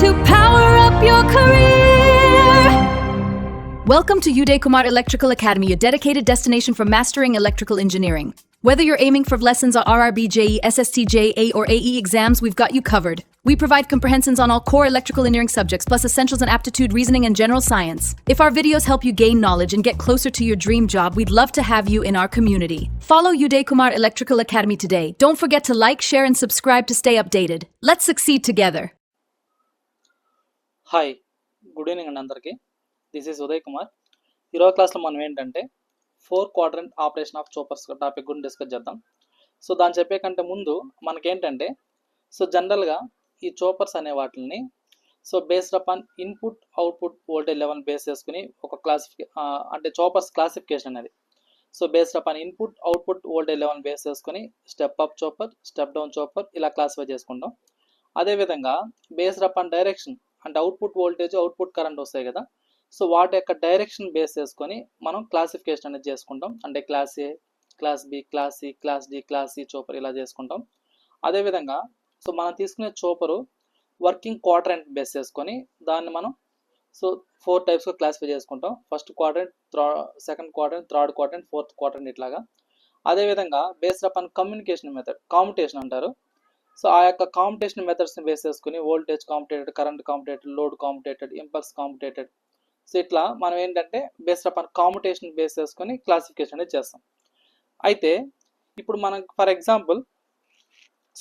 to power up your career. Welcome to Uday Kumar Electrical Academy, a dedicated destination for mastering electrical engineering. Whether you're aiming for lessons on RRB, JE, SST, JA, or AE exams, we've got you covered. We provide comprehensions on all core electrical engineering subjects, plus essentials in aptitude, reasoning, and general science. If our videos help you gain knowledge and get closer to your dream job, we'd love to have you in our community. Follow Uday Kumar Electrical Academy today. Don't forget to like, share, and subscribe to stay updated. Let's succeed together. Hi good evening అండి అందరికీ. This is Uday Kumar. ఈరోజు క్లాస్లో మనం ఏంటంటే 4 quadrant operation of చోపర్స్ topic గురించి discuss చేద్దాం. So దాన్ని చెప్పే కంటే ముందు మనకేంటంటే జనరల్గా ఈ చోపర్స్ అనే వాటిని based upon input output voltage level base చేసుకుని ఒక అంటే చోపర్స్ క్లాసిఫికేషన్ అనేది based upon input output voltage level base చేసుకుని step up chopper, step down chopper ఇలా క్లాసిఫై చేసుకుంటాం. అదేవిధంగా బేస్డ్ అపాన్ డైరెక్షన్ అంటే అవుట్పుట్ వోల్టేజ్, అవుట్పుట్ కరెంట్ వస్తాయి కదా, వాటి యొక్క డైరెక్షన్ బేస్ చేసుకొని మనం క్లాసిఫికేషన్ అనేది చేసుకుంటాం. అంటే class A, class B, class C, class D, class C chopper ఇలా చేసుకుంటాం. అదేవిధంగా మనం తీసుకునే చోపరు వర్కింగ్ క్వాడ్రంట్ బేస్ చేసుకొని దాన్ని మనం 4 టైప్స్గా క్లాసిఫై చేసుకుంటాం. First quadrant, second quadrant, third quadrant, fourth quadrant ఇట్లాగా. అదేవిధంగా based upon communication method, commutation అంటారు. ఆ యొక్క కాంపిటేషన్ మెథడ్స్ని బేస్ చేసుకుని voltage commutated, current commutated, load commutated, impulse commutated, ఇట్లా మనం ఏంటంటే బేస్డ్ అపాన్ కాంపిటేషన్ బేస్ చేసుకొని క్లాసిఫికేషన్ అనేది చేస్తాం. అయితే ఇప్పుడు మనం ఫర్ ఎగ్జాంపుల్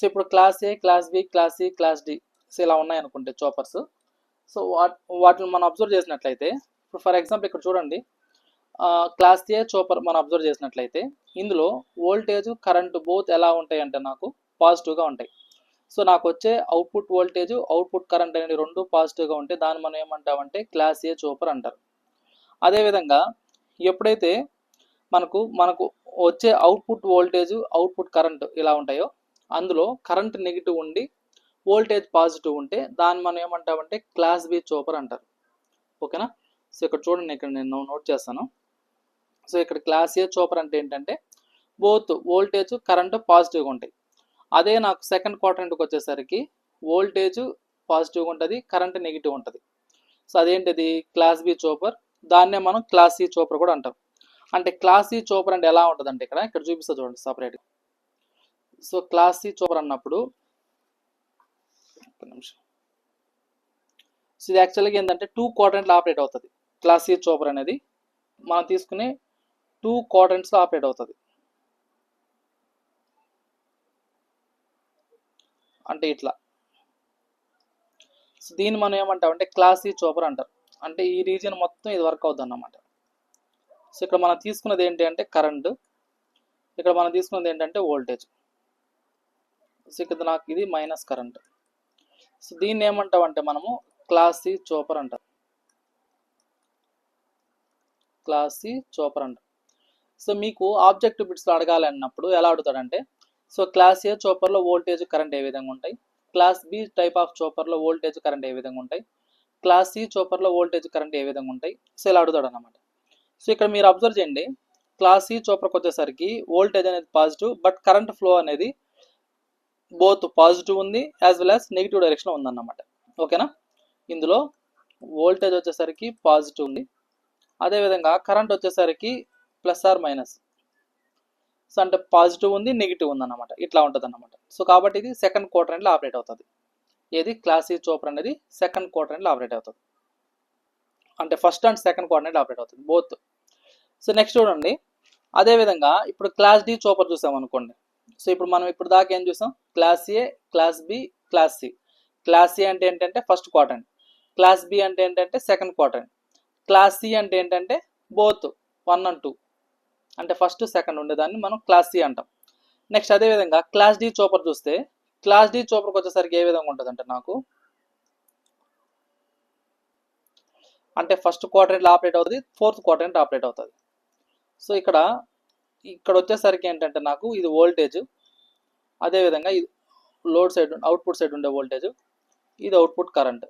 ఇప్పుడు class A, class B, class C, class D ఇలా ఉన్నాయనుకుంటే చోపర్స్, వాటిని మనం అబ్జర్వ్ చేసినట్లయితే ఇప్పుడు ఫర్ ఎగ్జాంపుల్ ఇక్కడ చూడండి, క్లాస్ ఏ చోపర్ మనం అబ్జర్వ్ చేసినట్లయితే ఇందులో వోల్టేజ్, కరెంటు బోత్ ఎలా ఉంటాయి అంటే నాకు పాజిటివ్గా ఉంటాయి. నాకు వచ్చే అవుట్పుట్ వోల్టేజ్, అవుట్పుట్ కరెంట్ అనేది రెండు పాజిటివ్గా ఉంటే దాన్ని మనం ఏమంటామంటే క్లాస్ ఏ చోపర్ అంటారు. అదేవిధంగా ఎప్పుడైతే మనకు వచ్చే అవుట్పుట్ వోల్టేజ్, అవుట్పుట్ కరెంట్ ఇలా ఉంటాయో అందులో కరెంట్ నెగిటివ్ ఉండి వోల్టేజ్ పాజిటివ్ ఉంటే దాన్ని మనం ఏమంటామంటే క్లాస్ బి చోపర్ అంటారు. ఓకేనా? ఇక్కడ చూడండి, ఇక్కడ నేను నోట్ చేస్తాను. ఇక్కడ క్లాస్ ఏ చోపర్ అంటే ఏంటంటే బోత్ వోల్టేజ్, కరెంట్ పాజిటివ్గా ఉంటాయి. అదే నాకు సెకండ్ క్వాడ్రంట్కి వచ్చేసరికి వోల్టేజ్ పాజిటివ్గా ఉంటుంది, కరెంట్ నెగిటివ్ ఉంటుంది. అదేంటిది క్లాస్ బి చోపర్. దాన్నే మనం క్లాస్ సి చోపర్ కూడా అంటాం. అంటే క్లాస్ సి చోపర్ అంటే ఎలా ఉంటుంది అంటే ఇక్కడ చూపిస్తా చూడండి సపరేట్గా. క్లాస్ సి చోపర్ అన్నప్పుడు ఇది యాక్చువల్గా ఏంటంటే 2 క్వాడ్రంట్లో ఆపరేట్ అవుతుంది. క్లాస్ సి చోపర్ అనేది మనం తీసుకునే 2 క్వాడ్రంట్స్లో ఆపరేట్ అవుతుంది. అంటే ఇట్లా దీన్ని మనం ఏమంటామంటే క్లాస్ సి చోపర్ అంటారు. అంటే ఈ రీజియన్ మొత్తం ఇది వర్క్ అవుతుంది అన్నమాట. ఇక్కడ మనం తీసుకున్నది ఏంటి అంటే కరెంటు, ఇక్కడ మనం తీసుకున్నది ఏంటంటే వోల్టేజ్. ఇక్కడ నాకు ఇది మైనస్ కరెంట్. దీన్ని ఏమంటామంటే మనము క్లాస్ సి చోపర్ అంటాం. క్లాస్ సి చోపర్ అంటాం. మీకు ఆబ్జెక్టివ్ బిట్స్లో అడగాలి అన్నప్పుడు ఎలా అడుగుతాడంటే క్లాస్ ఏ చోపర్లో వోల్టేజ్, కరెంట్ ఏ విధంగా ఉంటాయి, క్లాస్ బి టైప్ ఆఫ్ చోపర్లో వోల్టేజ్, కరెంట్ ఏ విధంగా ఉంటాయి, క్లాస్ సి చోపర్లో వోల్టేజ్, కరెంట్ ఏ విధంగా ఉంటాయి, ఇలా అడుగుతాడు అన్నమాట. ఇక్కడ మీరు అబ్జర్వ్ చేయండి, క్లాస్ సి చోపర్కి వచ్చేసరికి వోల్టేజ్ అనేది పాజిటివ్, బట్ కరెంట్ ఫ్లో అనేది బోత్ పాజిటివ్ ఉంది యాజ్ వెల్ యాజ్ నెగిటివ్ డైరెక్షన్లో ఉందన్నమాట. ఓకేనా? ఇందులో వోల్టేజ్ వచ్చేసరికి పాజిటివ్ ఉంది, అదేవిధంగా కరెంట్ వచ్చేసరికి ప్లస్ ఆర్ మైనస్, అంటే పాజిటివ్ ఉంది, నెగిటివ్ ఉంది అన్నమాట. ఇట్లా ఉంటుంది అన్నమాట. కాబట్టి ఇది సెకండ్ క్వాడ్రంట్లో ఆపరేట్ అవుతుంది. ఏది క్లాస్ సి చోపర్ అనేది సెకండ్ క్వాడ్రంట్లో ఆపరేట్ అవుతుంది. అంటే ఫస్ట్ అండ్ సెకండ్ క్వాడ్రంట్లో ఆపరేట్ అవుతుంది బోత్. నెక్స్ట్ చూడండి, అదేవిధంగా ఇప్పుడు క్లాస్ డి చోపర్ చూసాం అనుకోండి. ఇప్పుడు మనం ఇప్పుడు దాకా ఏం చూసాం, class A, class B, class C. Class A అంటే ఏంటంటే ఫస్ట్ క్వాడ్రంట్, క్లాస్ బి అంటే ఏంటంటే సెకండ్ క్వాడ్రంట్, క్లాస్ సి అంటే ఏంటంటే బోత్ 1 and 2 అంటే ఫస్ట్ సెకండ్ ఉండేదాన్ని మనం క్లాస్ సి అంటాం. నెక్స్ట్ అదేవిధంగా క్లాస్ డి చోపర్ చూస్తే క్లాస్ డి చోపర్కి వచ్చేసరికి ఏ విధంగా ఉంటుంది అంటే నాకు అంటే ఫస్ట్ క్వాడ్రంట్లో ఆపరేట్ అవుతుంది, ఫోర్త్ క్వాడ్రంట్ ఆపరేట్ అవుతుంది. ఇక్కడ వచ్చేసరికి ఏంటంటే నాకు ఇది వోల్టేజ్, అదేవిధంగా ఇది లోడ్ సైడ్, అవుట్పుట్ సైడ్ ఉండే వోల్టేజ్, ఇది అవుట్పుట్ కరెంట్.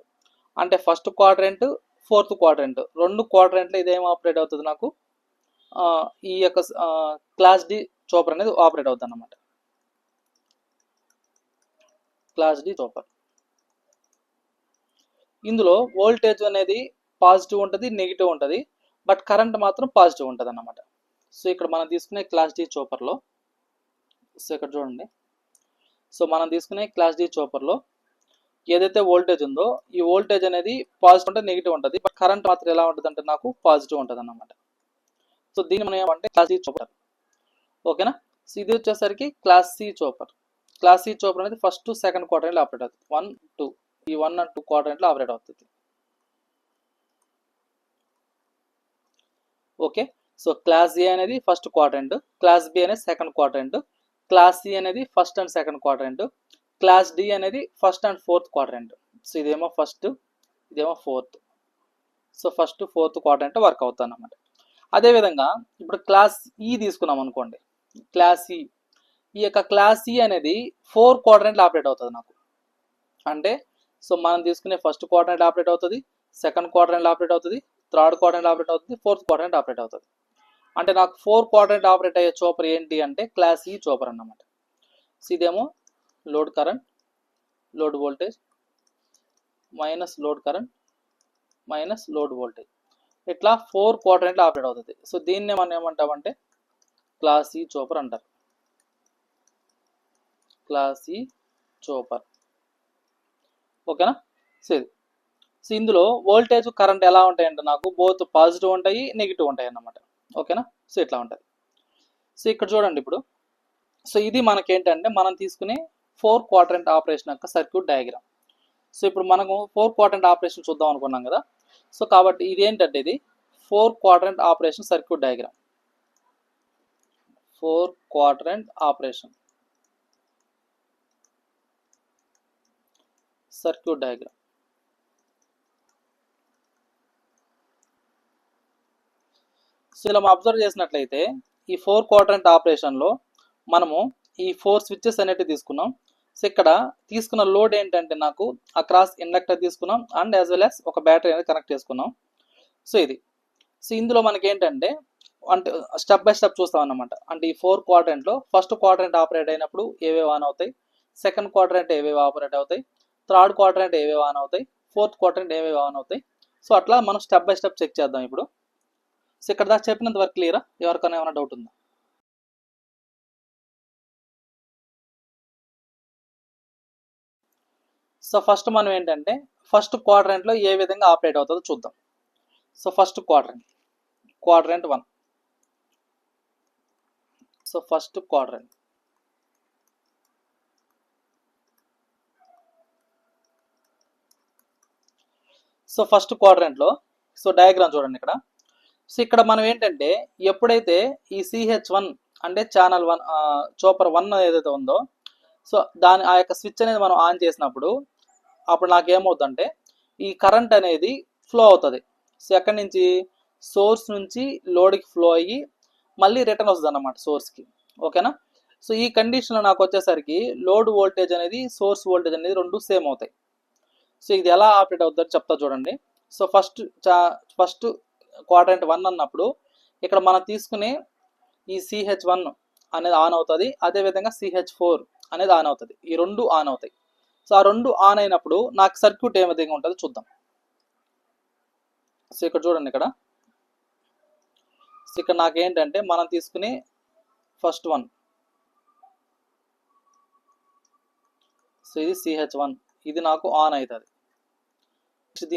అంటే ఫస్ట్ క్వాడ్రంట్, ఫోర్త్ క్వాడ్రంట్, 2 క్వాడ్రంట్లో ఇదేం ఆపరేట్ అవుతుంది నాకు ఈ యొక్క క్లాస్ డి చోపర్ అనేది ఆపరేట్ అవుతుంది అన్నమాట. Class D chopper. ఇందులో వోల్టేజ్ అనేది పాజిటివ్ ఉంటుంది, నెగిటివ్ ఉంటుంది, బట్ కరెంట్ మాత్రం పాజిటివ్ ఉంటుంది అన్నమాట. సో ఇక్కడ మనం తీసుకునే క్లాస్ డి చోపర్లో, సో ఇక్కడ చూడండి, సో మనం తీసుకునే క్లాస్ డి చోపర్లో ఏదైతే వోల్టేజ్ ఉందో ఈ వోల్టేజ్ అనేది పాజిటివ్ అంటే నెగిటివ్ ఉంటుంది, బట్ కరెంట్ మాత్రం ఎలా ఉంటుంది అంటే నాకు పాజిటివ్ ఉంటుంది అన్నమాట. సో దీన్ని మనం ఏమంటే క్లాస్ సి చోపర్. ఓకేనా. సో ఇది వచ్చేసరికి class C chopper. Class C chopper అనేది ఫస్ట్ సెకండ్ క్వాడ్రంట్లో ఆపరేట్ అవుతుంది. 1, 2 ఈ 1 and 2 క్వాడ్రంట్లో ఆపరేట్ అవుతుంది. ఓకే. సో క్లాస్ ఏ అనేది ఫస్ట్ క్వాడ్రంట్, క్లాస్ బి అనేది సెకండ్ క్వాడ్రంట్, క్లాస్ సి అనేది first and second quadrant, class D అనేది first and fourth quadrant. So ఇదేమో ఫస్ట్, ఇదేమో fourth. So first fourth quadrant work అవుతుంది అన్నమాట. అదేవిధంగా ఇప్పుడు క్లాస్ ఈ తీసుకున్నాం అనుకోండి, క్లాస్ ఈ, ఈ యొక్క క్లాస్ ఈ అనేది 4 క్వాడ్రంట్లు ఆపరేట్ అవుతుంది నాకు. అంటే సో మనం తీసుకునే ఫస్ట్ క్వాడ్రంట్ ఆపరేట్ అవుతుంది, సెకండ్ క్వాడ్రంట్ ఆపరేట్ అవుతుంది, థర్డ్ క్వాడ్రంట్ ఆపరేట్ అవుతుంది, ఫోర్త్ క్వాడ్రంట్ ఆపరేట్ అవుతుంది. అంటే నాకు 4 క్వాడ్రంట్ ఆపరేట్ అయ్యే చోపర్ ఏంటి అంటే క్లాస్ ఈ చోపర్ అన్నమాట. సో ఇదేమో load current, load voltage, minus load current, minus load voltage, ఇట్లా 4 క్వాడ్రంట్లు ఆపరేట్ అవుతుంది. సో దీన్నే మనం ఏమంటామంటే క్లాస్ ఈ చోపర్ అంటారు. క్లాస్ ఈ చోపర్. ఓకేనా. సో ఇందులో వోల్టేజ్ కరెంట్ ఎలా ఉంటాయంటే నాకు బోత్ పాజిటివ్ ఉంటాయి, నెగిటివ్ ఉంటాయి అన్నమాట. ఓకేనా. సో ఇట్లా ఉంటుంది. సో ఇక్కడ చూడండి ఇప్పుడు, సో ఇది మనకేంటంటే మనం తీసుకునే 4 క్వాడ్రంట్ ఆపరేషన్ యొక్క సర్క్యూట్ డయాగ్రామ్. సో ఇప్పుడు మనము 4 క్వాడ్రంట్ ఆపరేషన్ చూద్దాం అనుకున్నాం కదా. సో కాబట్టి ఇది ఏంటంటే ఇది 4 quadrant operation circuit diagram. 4 quadrant operation circuit diagram. So ఇలా మనం అబ్జర్వ్ చేసినట్లయితే ఈ 4 క్వాడ్రంట్ ఆపరేషన్లో మనము ఈ 4 స్విచ్చెస్ అనేటివి తీసుకున్నాం. సో ఇక్కడ తీసుకున్న లోడ్ ఏంటంటే నాకు అక్రాస్ ఇండక్టర్ తీసుకున్నాం అండ్ యాజ్ వెల్ యాజ్ ఒక బ్యాటరీ అనేది కనెక్ట్ చేసుకున్నాం. సో ఇది, సో ఇందులో మనకి ఏంటంటే అంటే స్టెప్ బై స్టెప్ చూస్తాం అన్నమాట. అంటే ఈ 4 క్వాడ్రంట్లో ఫస్ట్ క్వాడ్రంట్ ఆపరేట్ అయినప్పుడు ఏవేవి ఆన్ అవుతాయి, సెకండ్ క్వాడ్రంట్ ఏవేవి ఆపరేట్ అవుతాయి, థర్డ్ క్వాడ్రంట్ ఏవేవి ఆన్ అవుతాయి, ఫోర్త్ క్వాడ్రంట్ ఏవేవి ఆన్ అవుతాయి. సో అట్లా మనం స్టెప్ బై స్టెప్ చెక్ చేద్దాం ఇప్పుడు. సో ఇక్కడ దాకా చెప్పినంత వరకు క్లియరా? ఎవరికైనా ఏమైనా డౌట్ ఉందా? సో ఫస్ట్ మనం ఏంటంటే ఫస్ట్ క్వాడ్రంట్లో ఏ విధంగా ఆపరేట్ అవుతుందో చూద్దాం. So first quadrant 1. So first quadrant, so first క్వాడ్రంట్లో సో డయాగ్రామ్ చూడండి ఇక్కడ. సో ఇక్కడ మనం ఏంటంటే ఎప్పుడైతే ఈ CH1 అంటే ఛానల్ 1 చోపర్ 1 ఏదైతే ఉందో సో దాని ఆ యొక్క స్విచ్ అనేది మనం ఆన్ చేసినప్పుడు అప్పుడు నాకు ఏమవుతుందంటే ఈ కరెంట్ అనేది ఫ్లో అవుతుంది. సో ఎక్కడి నుంచి, సోర్స్ నుంచి లోడ్కి ఫ్లో అయ్యి మళ్ళీ రిటర్న్ వస్తుంది అన్నమాట సోర్స్కి. ఓకేనా. సో ఈ కండిషన్లో నాకు వచ్చేసరికి లోడ్ వోల్టేజ్ అనేది సోర్స్ వోల్టేజ్ అనేది రెండు సేమ్ అవుతాయి. సో ఇది ఎలా ఆపరేట్ అవుతుందో చెప్తా చూడండి. సో ఫస్ట్ క్వాడ్రంట్ 1 అన్నప్పుడు ఇక్కడ మనం తీసుకునే ఈ CH1 అనేది ఆన్ అవుతుంది, అదేవిధంగా CH4 అనేది ఆన్ అవుతుంది. ఈ రెండు ఆన్ అవుతాయి. సో ఆ రెండు ఆన్ అయినప్పుడు నాకు సర్క్యూట్ ఏ విధంగా ఉంటుందో చూద్దాం. సో ఇక్కడ చూడండి ఇక్కడ, సో ఇక్కడ నాకు ఏంటంటే మనం తీసుకునే ఫస్ట్ 1, సో ఇది CH1, ఇది నాకు ఆన్ అవుతుంది.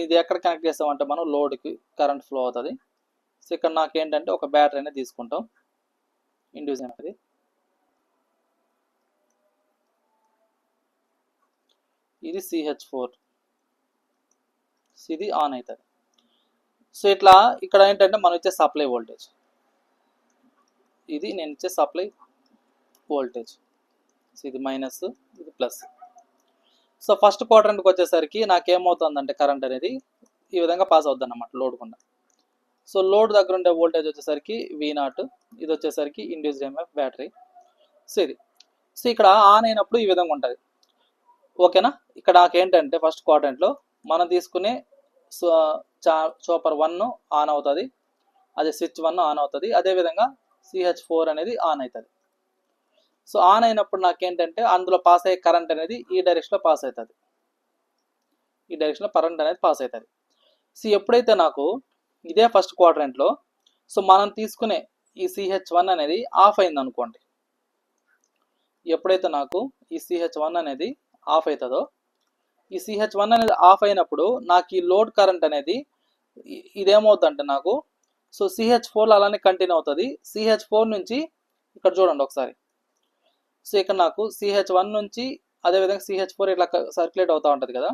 ఇది ఎక్కడ కనెక్ట్ చేస్తామంటే మనం లోడ్కి కరెంట్ ఫ్లో అవుతుంది. సో ఇక్కడ నాకు ఏంటంటే ఒక బ్యాటరీ అనేది తీసుకుంటాం ఇండ్యూస్ అనేది. ఇది CH4, ఇది ఆన్ అవుతుంది. సో ఇట్లా ఇక్కడ ఏంటంటే మనం ఇచ్చే సప్లై వోల్టేజ్, ఇది నేను ఇచ్చే సప్లై వోల్టేజ్. సో ఇది మైనస్, ఇది ప్లస్. సో ఫస్ట్ క్వాడ్రంట్కి వచ్చేసరికి నాకేమవుతుందంటే కరెంట్ అనేది ఈ విధంగా పాస్ అవుతుంది అన్నమాట లోడ్ గుండా. సో లోడ్ దగ్గర ఉండే వోల్టేజ్ వచ్చేసరికి V0, ఇది వచ్చేసరికి ఇండ్యూస్డ్ EMF బ్యాటరీ. సో ఇది, సో ఇక్కడ ఆన్ అయినప్పుడు ఈ విధంగా ఉంటుంది. ఓకేనా. ఇక్కడ నాకేంటంటే ఫస్ట్ క్వాడ్రంట్లో మనం తీసుకునే చోపర్ 1 ఆన్ అవుతుంది, అదే స్విచ్ 1 ఆన్ అవుతుంది, అదేవిధంగా CH4 అనేది ఆన్ అవుతుంది. సో ఆన్ అయినప్పుడు నాకేంటంటే అందులో పాస్ అయ్యే కరెంట్ అనేది ఈ డైరెక్షన్లో పాస్ అవుతుంది. ఈ డైరెక్షన్లో కరెంట్ అనేది పాస్ అవుతుంది. సో ఎప్పుడైతే నాకు ఇదే ఫస్ట్ క్వాడ్రంట్లో సో మనం తీసుకునే ఈ CH1 అనేది ఆఫ్ అయింది అనుకోండి, ఎప్పుడైతే నాకు ఈ CH1 అనేది ఆఫ్ అవుతుందో, ఈ CH1 అనేది ఆఫ్ అయినప్పుడు నాకు ఈ లోడ్ కరెంట్ అనేది ఇదేమవుతుందంటే నాకు సో CH4 అలానే కంటిన్యూ అవుతుంది. CH4 నుంచి ఇక్కడ చూడండి ఒకసారి, సో ఇక్కడ నాకు CH1 నుంచి అదేవిధంగా CH4 ఇట్లా సర్క్యులేట్ అవుతూ ఉంటుంది కదా.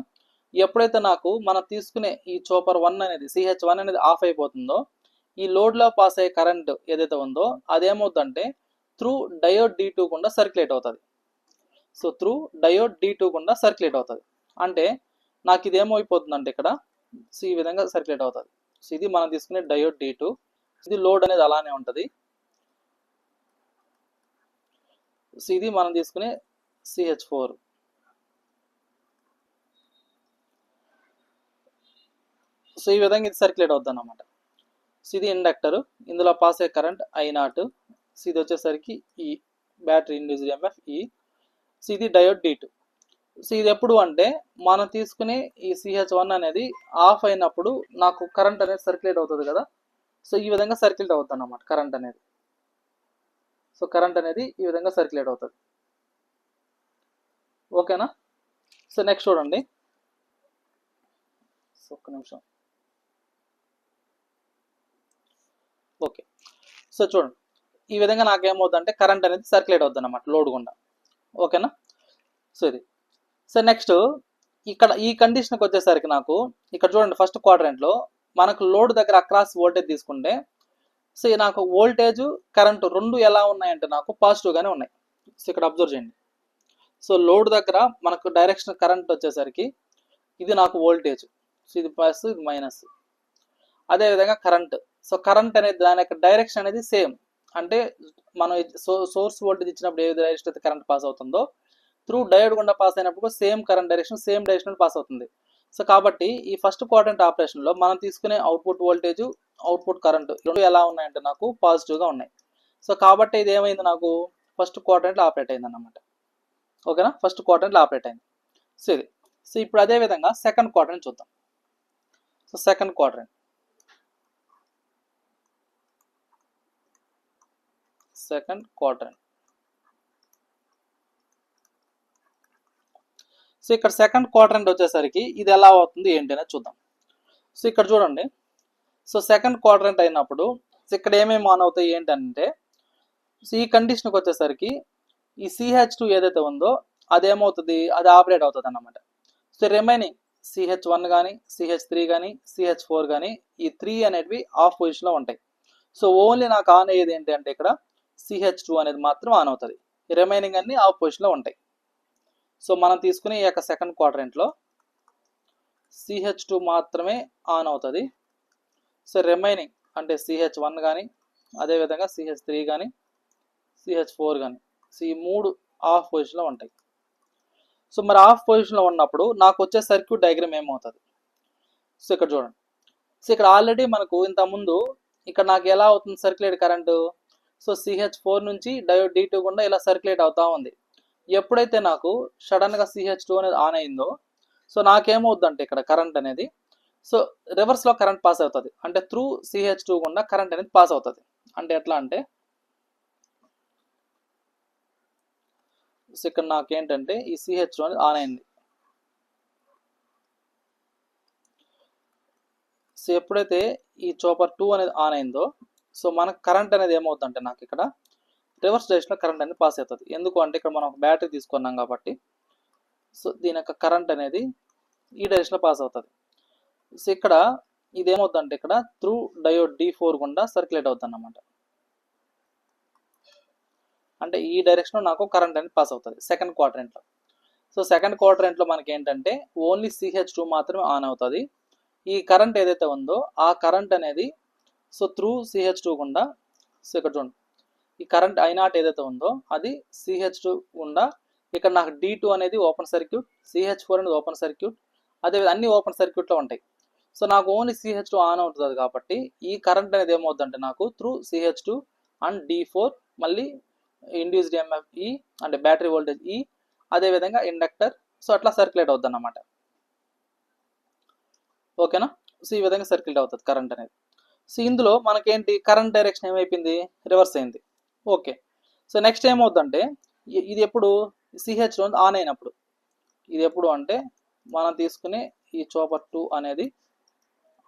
ఎప్పుడైతే నాకు మనం తీసుకునే ఈ చూపర్ 1 అనేది CH1 అనేది ఆఫ్ అయిపోతుందో, ఈ లోడ్లో పాస్ అయ్యే కరెంట్ ఏదైతే ఉందో అదేమవుతుందంటే త్రూ డయోడ్ D2 గుండా సర్క్యులేట్ అవుతుంది. సో త్రూ డయోడ్ D2 గుండా సర్క్యులేట్ అవుతుంది. అంటే నాకు ఇది ఏమైపోతుందంటే ఇక్కడ సో ఈ విధంగా సర్క్యులేట్ అవుతుంది. సో ఇది మనం తీసుకునే డయోడ్ D2. ఇది లోడ్ అనేది అలానే ఉంటుంది. సో ఇది మనం తీసుకునే CH4. సో ఈ విధంగా ఇది సర్క్యులేట్ అవుతుంది అన్నమాట. సో ఇది ఇండక్టర్, ఇందులో పాస్ అయ్యే కరెంట్ I0. సో ఇది వచ్చేసరికి ఈ battery induced EMF E. So ఇది డయోడ్ D2. సో ఇది ఎప్పుడు అంటే మనం తీసుకునే ఈ CH1 అనేది ఆఫ్ అయినప్పుడు నాకు కరెంట్ అనేది సర్క్యులేట్ అవుతుంది కదా. సో ఈ విధంగా సర్క్యులేట్ అవుతుంది అన్నమాట కరెంట్ అనేది. సో కరెంట్ అనేది ఈ విధంగా సర్క్యులేట్ అవుతుంది. ఓకేనా. సో నెక్స్ట్ చూడండి, సో ఒక్క నిమిషం. ఓకే, సో చూడండి ఈ విధంగా నాకేమవుతుందంటే కరెంట్ అనేది సర్క్యులేట్ అవుతుంది అన్నమాట లోడ్ గుండా. ఓకేనా. సో ఇది సో నెక్స్ట్ ఇక్కడ ఈ కండిషన్కి వచ్చేసరికి నాకు ఇక్కడ చూడండి ఫస్ట్ క్వాడ్రంట్లో మనకు లోడ్ దగ్గర అక్రాస్ వోల్టేజ్ తీసుకుంటే సో నాకు వోల్టేజ్ కరెంటు రెండు ఎలా ఉన్నాయంటే నాకు పాజిటివ్గానే ఉన్నాయి. సో ఇక్కడ అబ్జర్వ్ చేయండి. సో లోడ్ దగ్గర మనకు డైరెక్షన్ కరెంట్ వచ్చేసరికి ఇది నాకు వోల్టేజ్, సో ఇది ప్లస్ ఇది మైనస్. అదేవిధంగా కరెంట్, సో కరెంట్ అనేది దాని యొక్క డైరెక్షన్ అనేది సేమ్. అంటే మనం సోర్స్ వోల్టేజ్ ఇచ్చినప్పుడు ఏ డైరెక్షన్ అయితే కరెంట్ పాస్ అవుతుందో త్రూ డయోడ్ గుండా పాస్ అయినప్పుడు same current direction same direction pass అవుతుంది. సో కాబట్టి ఈ ఫస్ట్ క్వాడ్రంట్ ఆపరేషన్లో మనం తీసుకునే అవుట్పుట్ వోల్టేజ్ అవుట్పుట్ కరెంట్ రెండు ఎలా ఉన్నాయంటే నాకు పాజిటివ్గా ఉన్నాయి. సో కాబట్టి ఇది ఏమైంది నాకు ఫస్ట్ క్వాడ్రంట్లో ఆపరేట్ అయింది అన్నమాట. ఓకేనా, ఫస్ట్ క్వాడ్రంట్లో ఆపరేట్ అయింది. సో ఇది సో ఇప్పుడు అదే విధంగా సెకండ్ క్వాడ్రంట్ చూద్దాం. సో సెకండ్ క్వాడ్రంట్ సో ఇక్కడ సెకండ్ క్వాడ్రంట్ వచ్చేసరికి ఇది ఎలా అవుతుంది ఏంటి అనేది చూద్దాం. సో ఇక్కడ చూడండి, సో సెకండ్ క్వాడ్రంట్ అయినప్పుడు ఇక్కడ ఏమేమి ఆన్ అవుతాయి ఏంటంటే సో ఈ కండిషన్కి వచ్చేసరికి ఈ CH2 ఏదైతే ఉందో అదేమవుతుంది, అది ఆపరేట్ అవుతుంది అన్నమాట. సో రిమైనింగ్ CH1 కానీ CH3 కానీ CH4 కానీ ఈ 3 అనేటివి ఆఫ్ పొజిషన్లో ఉంటాయి. సో ఓన్లీ నాకు ఆన్ అయ్యేది ఏంటి అంటే ఇక్కడ CH2 అనేది మాత్రం ఆన్ అవుతుంది, రిమైనింగ్ అన్ని ఆఫ్ పొజిషన్లో ఉంటాయి. సో మనం తీసుకునే ఈ యొక్క సెకండ్ క్వాడ్రంట్లో CH2 మాత్రమే ఆన్ అవుతుంది. సో రిమైనింగ్ అంటే CH1 కానీ అదేవిధంగా CH3 కానీ CH4 కానీ సో ఈ మూడు ఆఫ్ పొజిషన్లో ఉంటాయి. సో మరి ఆఫ్ పొజిషన్లో ఉన్నప్పుడు నాకు వచ్చే సర్క్యూట్ డయాగ్రామ్ ఏమవుతుంది, సో ఇక్కడ చూడండి. సో ఇక్కడ ఆల్రెడీ మనకు ఇంతకుముందు ఇక్కడ నాకు ఎలా అవుతుంది సర్క్యులేట్ కరెంటు, సో CH4 నుంచి డయోడ్ D2 గుండా ఇలా సర్క్యులేట్ అవుతూ ఉంది. ఎప్పుడైతే నాకు సడన్గా CH2 అనేది ఆన్ అయిందో సో నాకేమవుద్దంటే ఇక్కడ కరెంట్ అనేది సో రివర్స్లో కరెంట్ పాస్ అవుతుంది. అంటే త్రూ CH2 గుండా కరెంట్ అనేది పాస్ అవుతుంది. అంటే ఎట్లా అంటే సో ఇక్కడ నాకేంటంటే ఈ CH2 అనేది ఆన్ అయింది. సో ఎప్పుడైతే ఈ చూపర్ 2 అనేది ఆన్ అయిందో సో మనకు కరెంట్ అనేది ఏమవుతుందంటే నాకు ఇక్కడ రివర్స్ డైరెక్షన్లో కరెంట్ అనేది పాస్ అవుతుంది. ఎందుకు అంటే ఇక్కడ మనం ఒక బ్యాటరీ తీసుకున్నాం కాబట్టి సో దీని యొక్క కరెంట్ అనేది ఈ డైరెక్షన్లో పాస్ అవుతుంది. సో ఇక్కడ ఇది ఏమవుతుందంటే ఇక్కడ త్రూ డయోడ్ D4 గుండా సర్క్యులేట్ అవుతుంది అన్నమాట. అంటే ఈ డైరెక్షన్లో నాకు కరెంట్ అనేది పాస్ అవుతుంది సెకండ్ క్వాడ్రంట్లో. సో సెకండ్ క్వాడ్రంట్లో మనకి ఏంటంటే ఓన్లీ CH2 మాత్రమే ఆన్ అవుతుంది. ఈ కరెంట్ ఏదైతే ఉందో ఆ కరెంట్ అనేది సో త్రూ CH2 గుండా సో ఇక్కడ చూడండి ఈ కరెంట్ I0 ఏదైతే ఉందో అది CH2 గుండా ఇక్కడ నాకు D2 అనేది ఓపెన్ సర్క్యూట్, CH4 అనేది ఓపెన్ సర్క్యూట్, అదే అన్ని ఓపెన్ సర్క్యూట్లో ఉంటాయి. సో నాకు ఓన్లీ CH2 ఆన్ అవుతుంది కాబట్టి ఈ కరెంట్ అనేది ఏమవుతుందంటే నాకు త్రూ CH2 అండ్ D4 మళ్ళీ ఇండ్యూస్డ్ EMF E అంటే బ్యాటరీ వోల్టేజ్ E అదేవిధంగా ఇండక్టర్ సో అట్లా సర్క్యులేట్ అవుతుంది అన్నమాట. ఓకేనా. సో ఈ విధంగా సర్క్యులేట్ అవుతుంది కరెంట్ అనేది. సో ఇందులో మనకేంటి కరెంట్ డైరెక్షన్ ఏమైపోయింది, రివర్స్ అయింది. ఓకే. సో నెక్స్ట్ ఏమవుతుందంటే ఇది ఎప్పుడు సిహెచ్లో ఆన్ అయినప్పుడు, ఇది ఎప్పుడు అంటే మనం తీసుకునే ఈ చాపర్ 2 అనేది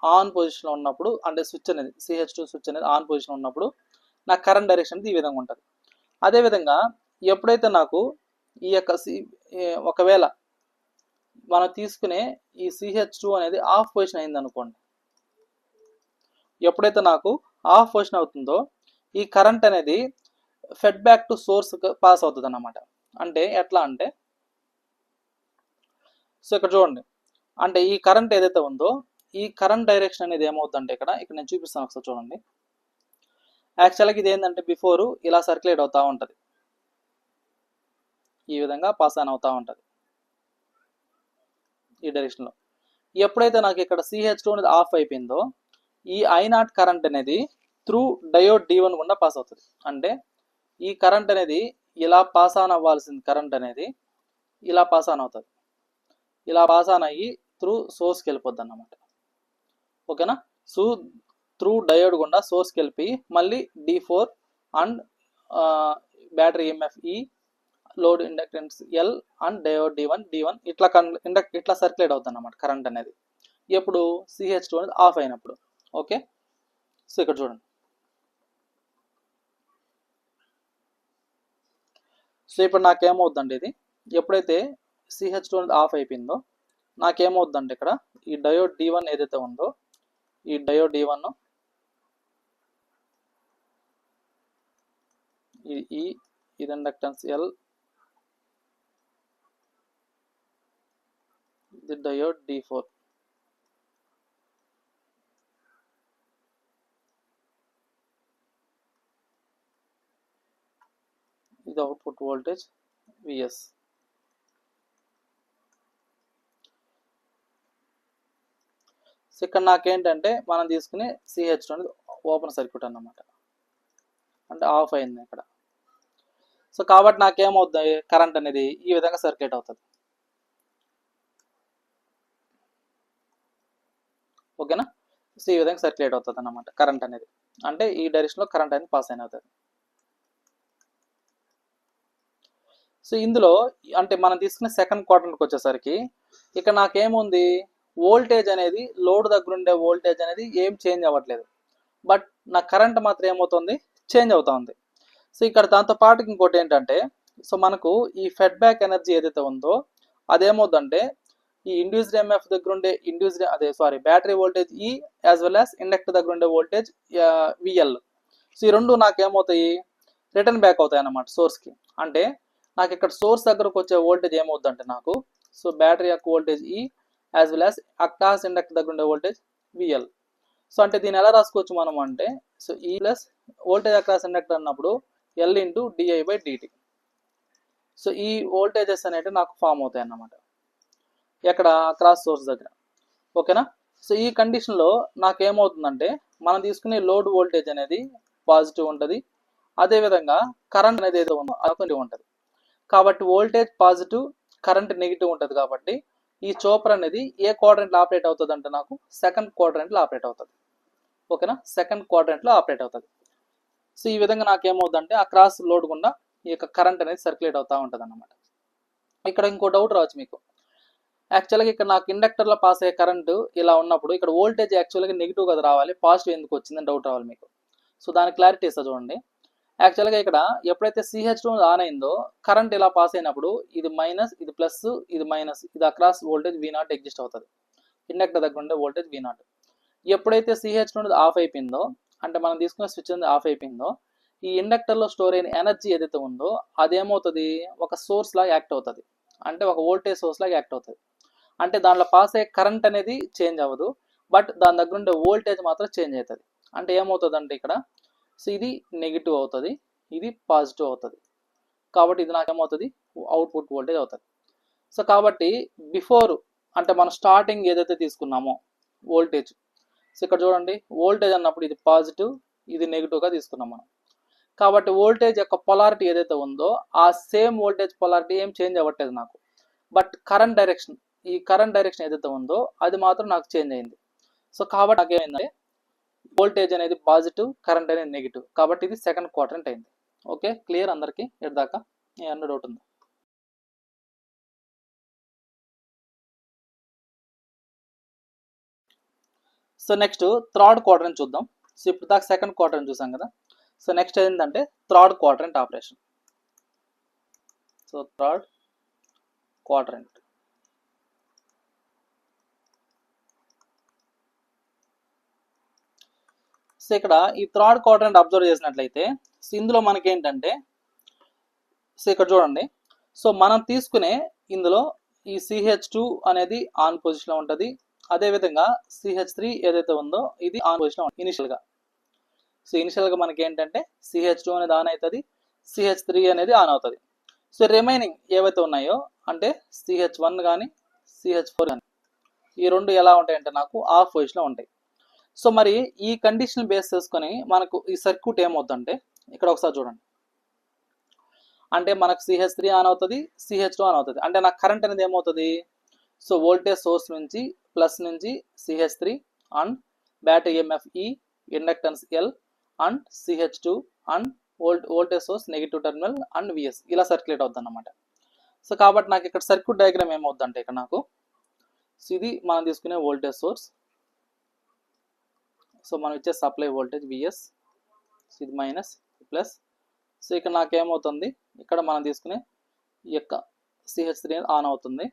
ఆన్ పొజిషన్లో ఉన్నప్పుడు, అంటే స్విచ్ అనేది CH2 స్విచ్ అనేది ఆన్ పొజిషన్ ఉన్నప్పుడు నాకు కరెంట్ డైరెక్షన్ ఈ విధంగా ఉంటుంది. అదేవిధంగా ఎప్పుడైతే నాకు ఈ యొక్క ఒకవేళ మనం తీసుకునే ఈ CH2 అనేది ఆఫ్ పొజిషన్ అయింది అనుకోండి, ఎప్పుడైతే నాకు ఆఫ్ పొజిషన్ అవుతుందో ఈ కరెంట్ అనేది fed back to source pass అవుతుంది అన్నమాట. అంటే ఎట్లా అంటే, సో ఇక్కడ చూడండి, అంటే ఈ కరెంట్ ఏదైతే ఉందో ఈ కరెంట్ డైరెక్షన్ అనేది ఏమవుతుందంటే ఇక్కడ నేను చూపిస్తాను ఒకసారి చూడండి. యాక్చువల్గా ఇది ఏంటంటే బిఫోర్ ఇలా సర్క్యులేట్ అవుతూ ఉంటుంది, ఈ విధంగా పాస్ ఆన్ అవుతూ ఉంటుంది ఈ డైరెక్షన్లో. ఎప్పుడైతే నాకు ఇక్కడ CH2 అనేది ఆఫ్ అయిపోయిందో ఈ I0 కరెంట్ అనేది త్రూ డయోడ్ D1 గుండా పాస్ అవుతుంది. అంటే ఈ కరెంట్ అనేది ఇలా పాస్ ఆన్ అవ్వాల్సిన కరెంట్ అనేది ఇలా పాస్ ఆన్ అవుతుంది, ఇలా పాస్ ఆన్ అయ్యి త్రూ సోర్స్కి వెళ్ళిపోద్ది అన్నమాట. ఓకేనా. సో త్రూ డయోడ్ గుండా సోర్స్కి వెళ్ళి మళ్ళీ D4 and battery EMF E, load inductance L and diode D1 ఇట్లా సర్క్యులేట్ అవుతుంది అన్నమాట కరెంట్ అనేది ఎప్పుడు CH2 అనేది ఆఫ్ అయినప్పుడు. ఓకే. సో ఇక్కడ చూడండి, సో ఇప్పుడు నాకేమవుద్దండి, ఇది ఎప్పుడైతే CH2 అనేది ఆఫ్ అయిపోయిందో నాకేమవుద్దంటే ఇక్కడ ఈ డయోడ్ D1 ఏదైతే ఉందో ఈ డయోడ్ D1 ఇది ఇండక్టెన్స్ L, ఇది డయోడ్ D4. ఇది అవుట్పుట్ వోల్టేజ్ VS. సో ఇక్కడ నాకేంటంటే మనం తీసుకునే CH2 అనేది ఓపెన్ సర్క్యూట్ అన్నమాట, అంటే ఆఫ్ అయింది ఇక్కడ. సో కాబట్టి నాకేమవుతుంది కరెంట్ అనేది ఈ విధంగా సర్క్యులేట్ అవుతుంది. ఓకేనా. సో ఈ విధంగా సర్క్యులేట్ అవుతుంది అన్నమాట కరెంట్ అనేది, అంటే ఈ డైరెక్షన్లో కరెంట్ అనేది పాస్ అయిన అవుతుంది. సో ఇందులో అంటే మనం తీసుకునే సెకండ్ క్వార్టర్కి వచ్చేసరికి ఇక్కడ నాకేముంది, వోల్టేజ్ అనేది లోడ్ దగ్గర ఉండే వోల్టేజ్ అనేది ఏం చేంజ్ అవ్వట్లేదు, బట్ నా కరెంట్ మాత్రం ఏమవుతుంది, చేంజ్ అవుతా ఉంది. సో ఇక్కడ దాంతో పాటు ఇంకోటి ఏంటంటే, సో మనకు ఈ ఫెడ్ బ్యాక్ ఎనర్జీ ఏదైతే ఉందో అదేమవుతుందంటే ఈ ఇండ్యూస్డ్ ఎంఎఫ్ దగ్గర ఉండే battery voltage E as well as inductor దగ్గర ఉండే వోల్టేజ్ VL. సో ఈ రెండు నాకేమవుతాయి, రిటర్న్ బ్యాక్ అవుతాయి అన్నమాట సోర్స్కి. అంటే నాకు ఇక్కడ సోర్స్ దగ్గరకు వచ్చే వోల్టేజ్ ఏమవుతుందంటే నాకు, సో బ్యాటరీ యొక్క voltage E as well as across inductor దగ్గర ఉండే వోల్టేజ్ VL. సో అంటే దీన్ని ఎలా రాసుకోవచ్చు మనం అంటే, so E plus voltage across inductor అన్నప్పుడు L ఇంటూ di/dt. సో ఈ వోల్టేజెస్ అనేవి నాకు ఫామ్ అవుతాయి అన్నమాట ఎక్కడ, అక్రాస్ సోర్స్ దగ్గర. ఓకేనా. సో ఈ కండిషన్లో నాకేమవుతుందంటే మనం తీసుకునే లోడ్ వోల్టేజ్ అనేది పాజిటివ్ ఉంటుంది, అదేవిధంగా కరెంట్ అనేది ఏదో ఉందో అది ఉంటుంది. కాబట్టి వోల్టేజ్ పాజిటివ్, కరెంట్ నెగిటివ్ ఉంటుంది. కాబట్టి ఈ చోపర్ అనేది ఏ క్వాడ్రంట్లో ఆపరేట్ అవుతుంది అంటే నాకు సెకండ్ క్వాడ్రంట్లో ఆపరేట్ అవుతుంది. ఓకేనా, సెకండ్ క్వాడ్రంట్లో ఆపరేట్ అవుతుంది. సో ఈ విధంగా నాకేమవుతుందంటే ఆ క్రాస్ లోడ్ గుండా ఈ యొక్క కరెంట్ అనేది సర్క్యులేట్ అవుతూ ఉంటుంది అన్నమాట. ఇక్కడ ఇంకో డౌట్ రావచ్చు మీకు, యాక్చువల్గా ఇక్కడ నాకు ఇండక్టర్లో పాస్ అయ్యే కరెంటు ఇలా ఉన్నప్పుడు ఇక్కడ వోల్టేజ్ యాక్చువల్గా నెగిటివ్ కదా రావాలి, పాజిటివ్ ఎందుకు వచ్చిందని డౌట్ రావాలి మీకు. సో దాని క్లారిటీ ఇస్తా చూడండి. యాక్చువల్గా ఇక్కడ ఎప్పుడైతే CH2 ఆన్ అయిందో కరెంట్ ఇలా పాస్ అయినప్పుడు ఇది మైనస్, ఇది ప్లస్, ఇది మైనస్, ఇది అక్రాస్ వోల్టేజ్ V0 ఎగ్జిస్ట్ అవుతుంది, ఇండక్టర్ దగ్గర ఉండే వోల్టేజ్ V0. ఎప్పుడైతే CH2 ఆఫ్ అయిపోయిందో, అంటే మనం తీసుకున్న స్విచ్ అనేది ఆఫ్ అయిపోయిందో, ఈ ఇండక్టర్లో స్టోర్ అయిన ఎనర్జీ ఏదైతే ఉందో అదేమవుతుంది, ఒక సోర్స్ లాగా యాక్ట్ అవుతుంది, అంటే ఒక వోల్టేజ్ సోర్స్ లాగా యాక్ట్ అవుతుంది. అంటే దాంట్లో పాస్ అయ్యే కరెంట్ అనేది చేంజ్ అవ్వదు, బట్ దాని దగ్గర ఉండే వోల్టేజ్ మాత్రం చేంజ్ అవుతుంది. అంటే ఏమవుతుంది అంటే ఇక్కడ, సో ఇది నెగిటివ్ అవుతుంది, ఇది పాజిటివ్ అవుతుంది. కాబట్టి ఇది నాకేమవుతుంది, అవుట్పుట్ వోల్టేజ్ అవుతుంది. సో కాబట్టి బిఫోర్ అంటే మనం స్టార్టింగ్ ఏదైతే తీసుకున్నామో వోల్టేజ్, సో ఇక్కడ చూడండి వోల్టేజ్ అన్నప్పుడు ఇది పాజిటివ్, ఇది నెగిటివ్గా తీసుకున్నాం మనం. కాబట్టి వోల్టేజ్ యొక్క పొలారిటీ ఏదైతే ఉందో ఆ సేమ్ వోల్టేజ్ పొలారిటీ ఏం చేంజ్ అవ్వట్లేదు నాకు, బట్ కరెంట్ డైరెక్షన్ ఈ కరెంట్ డైరెక్షన్ ఏదైతే ఉందో అది మాత్రం నాకు చేంజ్ అయింది. సో కాబట్టి నాకు ఏమైందంటే వోల్టేజ్ అనేది పాజిటివ్, కరెంట్ అనేది నెగిటివ్, కాబట్టి ఇది సెకండ్ క్వాడ్రంట్ అయింది. ఓకే, క్లియర్ అందరికీ ఎడదాకా? ఏమన్నా డౌట్ ఉందా? సో నెక్స్ట్ థర్డ్ క్వాడ్రంట్ చూద్దాం. సో ఇప్పుడు దాకా సెకండ్ క్వాడ్రంట్ చూసాం కదా. సో నెక్స్ట్ ఏంటంటే third quadrant operation. So third quadrant. So ఇక్కడ ఈ థర్డ్ క్వాడ్రంట్ అబ్జర్వ్ చేసినట్లయితే సో ఇందులో మనకి ఏంటంటే సో ఇక్కడ చూడండి. సో మనం తీసుకునే ఇందులో ఈ CH2 అనేది ఆన్ పొజిషన్లో ఉంటుంది. అదేవిధంగా CH3 ఏదైతే ఉందో ఇది ఆన్ పొజిషన్లో ఉంటుంది ఇనిషియల్గా. సో ఇనిషియల్గా మనకి ఏంటంటే CH2 అనేది ఆన్ అవుతుంది, CH3 అనేది ఆన్ అవుతుంది. సో రిమైనింగ్ ఏవైతే ఉన్నాయో అంటే CH1 కానీ CH4 కానీ ఈ రెండు ఎలా ఉంటాయంటే నాకు ఆఫ్ పొజిషన్లో ఉంటాయి. సో మరి ఈ కండిషన్ బేస్ చేసుకొని మనకు ఈ సర్క్యూట్ ఏమవుతుందంటే ఇక్కడ ఒకసారి చూడండి. అంటే మనకు CH3 ఆన్ అవుతుంది, CH2 ఆన్ అవుతుంది. అంటే నాకు కరెంట్ అనేది ఏమవుతుంది? సో వోల్టేజ్ సోర్స్ నుంచి ప్లస్ నుంచి CH3 and battery EMF E, inductance L and CH2 and voltage source negative terminal and VS ఇలా సర్క్యులేట్ అవుతుంది అన్నమాట. సో కాబట్టి నాకు ఇక్కడ సర్క్యూట్ డయాగ్రామ్ ఏమవుతుందంటే ఇక్కడ నాకు సో ఇది మనం తీసుకునే వోల్టేజ్ సోర్స్. సో మనం ఇచ్చే సప్లై వోల్టేజ్ VS, ఇది మైనస్ ప్లస్. సో ఇక్కడ నాకేమవుతుంది, ఇక్కడ మనం తీసుకునే ఈ యొక్క CH3 ఆన్ అవుతుంది.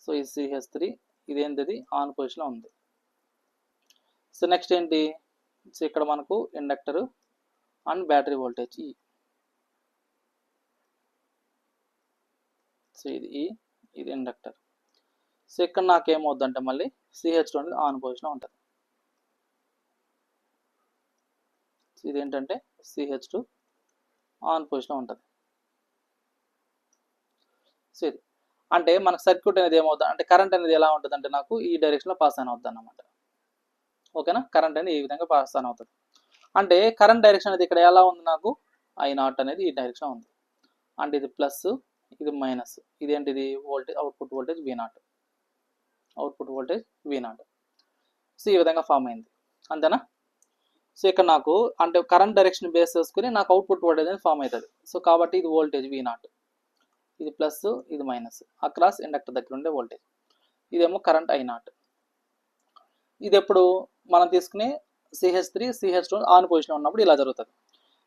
సో ఈ CH3 ఇదేంటిది ఆన్ పొజిషన్లో ఉంది. సో నెక్స్ట్ ఏంటి, సో ఇక్కడ మనకు inductor and battery voltage E. So ఇది ఇది ఇండక్టర్. సో ఇక్కడ నాకేమవుద్దంటే మళ్ళీ CH2 అనేది ఆన్ పొజిషన్లో ఉంటుంది. ఇదేంటంటే CH2 ఆన్ పొజిషన్లో ఉంటుంది. సో ఇది అంటే మనకు సర్క్యూట్ అనేది ఏమవుతుంది అంటే కరెంట్ అనేది ఎలా ఉంటుంది అంటే నాకు ఈ డైరెక్షన్లో పాస్ ఆన్ అవుతుంది అన్నమాట. ఓకేనా, కరెంట్ అనేది ఈ విధంగా పాస్ ఆన్ అవుతుంది. అంటే కరెంట్ డైరెక్షన్ అనేది ఇక్కడ ఎలా ఉంది, నాకు I0 అనేది ఈ డైరెక్షన్ ఉంది. అంటే ఇది ప్లస్, ఇది మైనస్, ఇదేంటిది voltage output voltage V0, output voltage V0. So ఈ విధంగా ఫామ్ అయింది, అంతేనా? సో ఇక్కడ నాకు అంటే కరెంట్ డైరెక్షన్ బేస్ చేసుకుని నాకు అవుట్పుట్ వోల్టేజ్ అనేది ఫామ్ అవుతుంది. సో కాబట్టి ఇది వోల్టేజ్ V0, ఇది ప్లస్, ఇది మైనస్, అక్రాస్ ఇండక్టర్ దగ్గర ఉండే వోల్టేజ్. ఇదేమో కరెంట్ I0. ఇది ఎప్పుడు మనం తీసుకునే CH3 CH2 ఆన్ పొజిషన్ ఉన్నప్పుడు ఇలా జరుగుతుంది.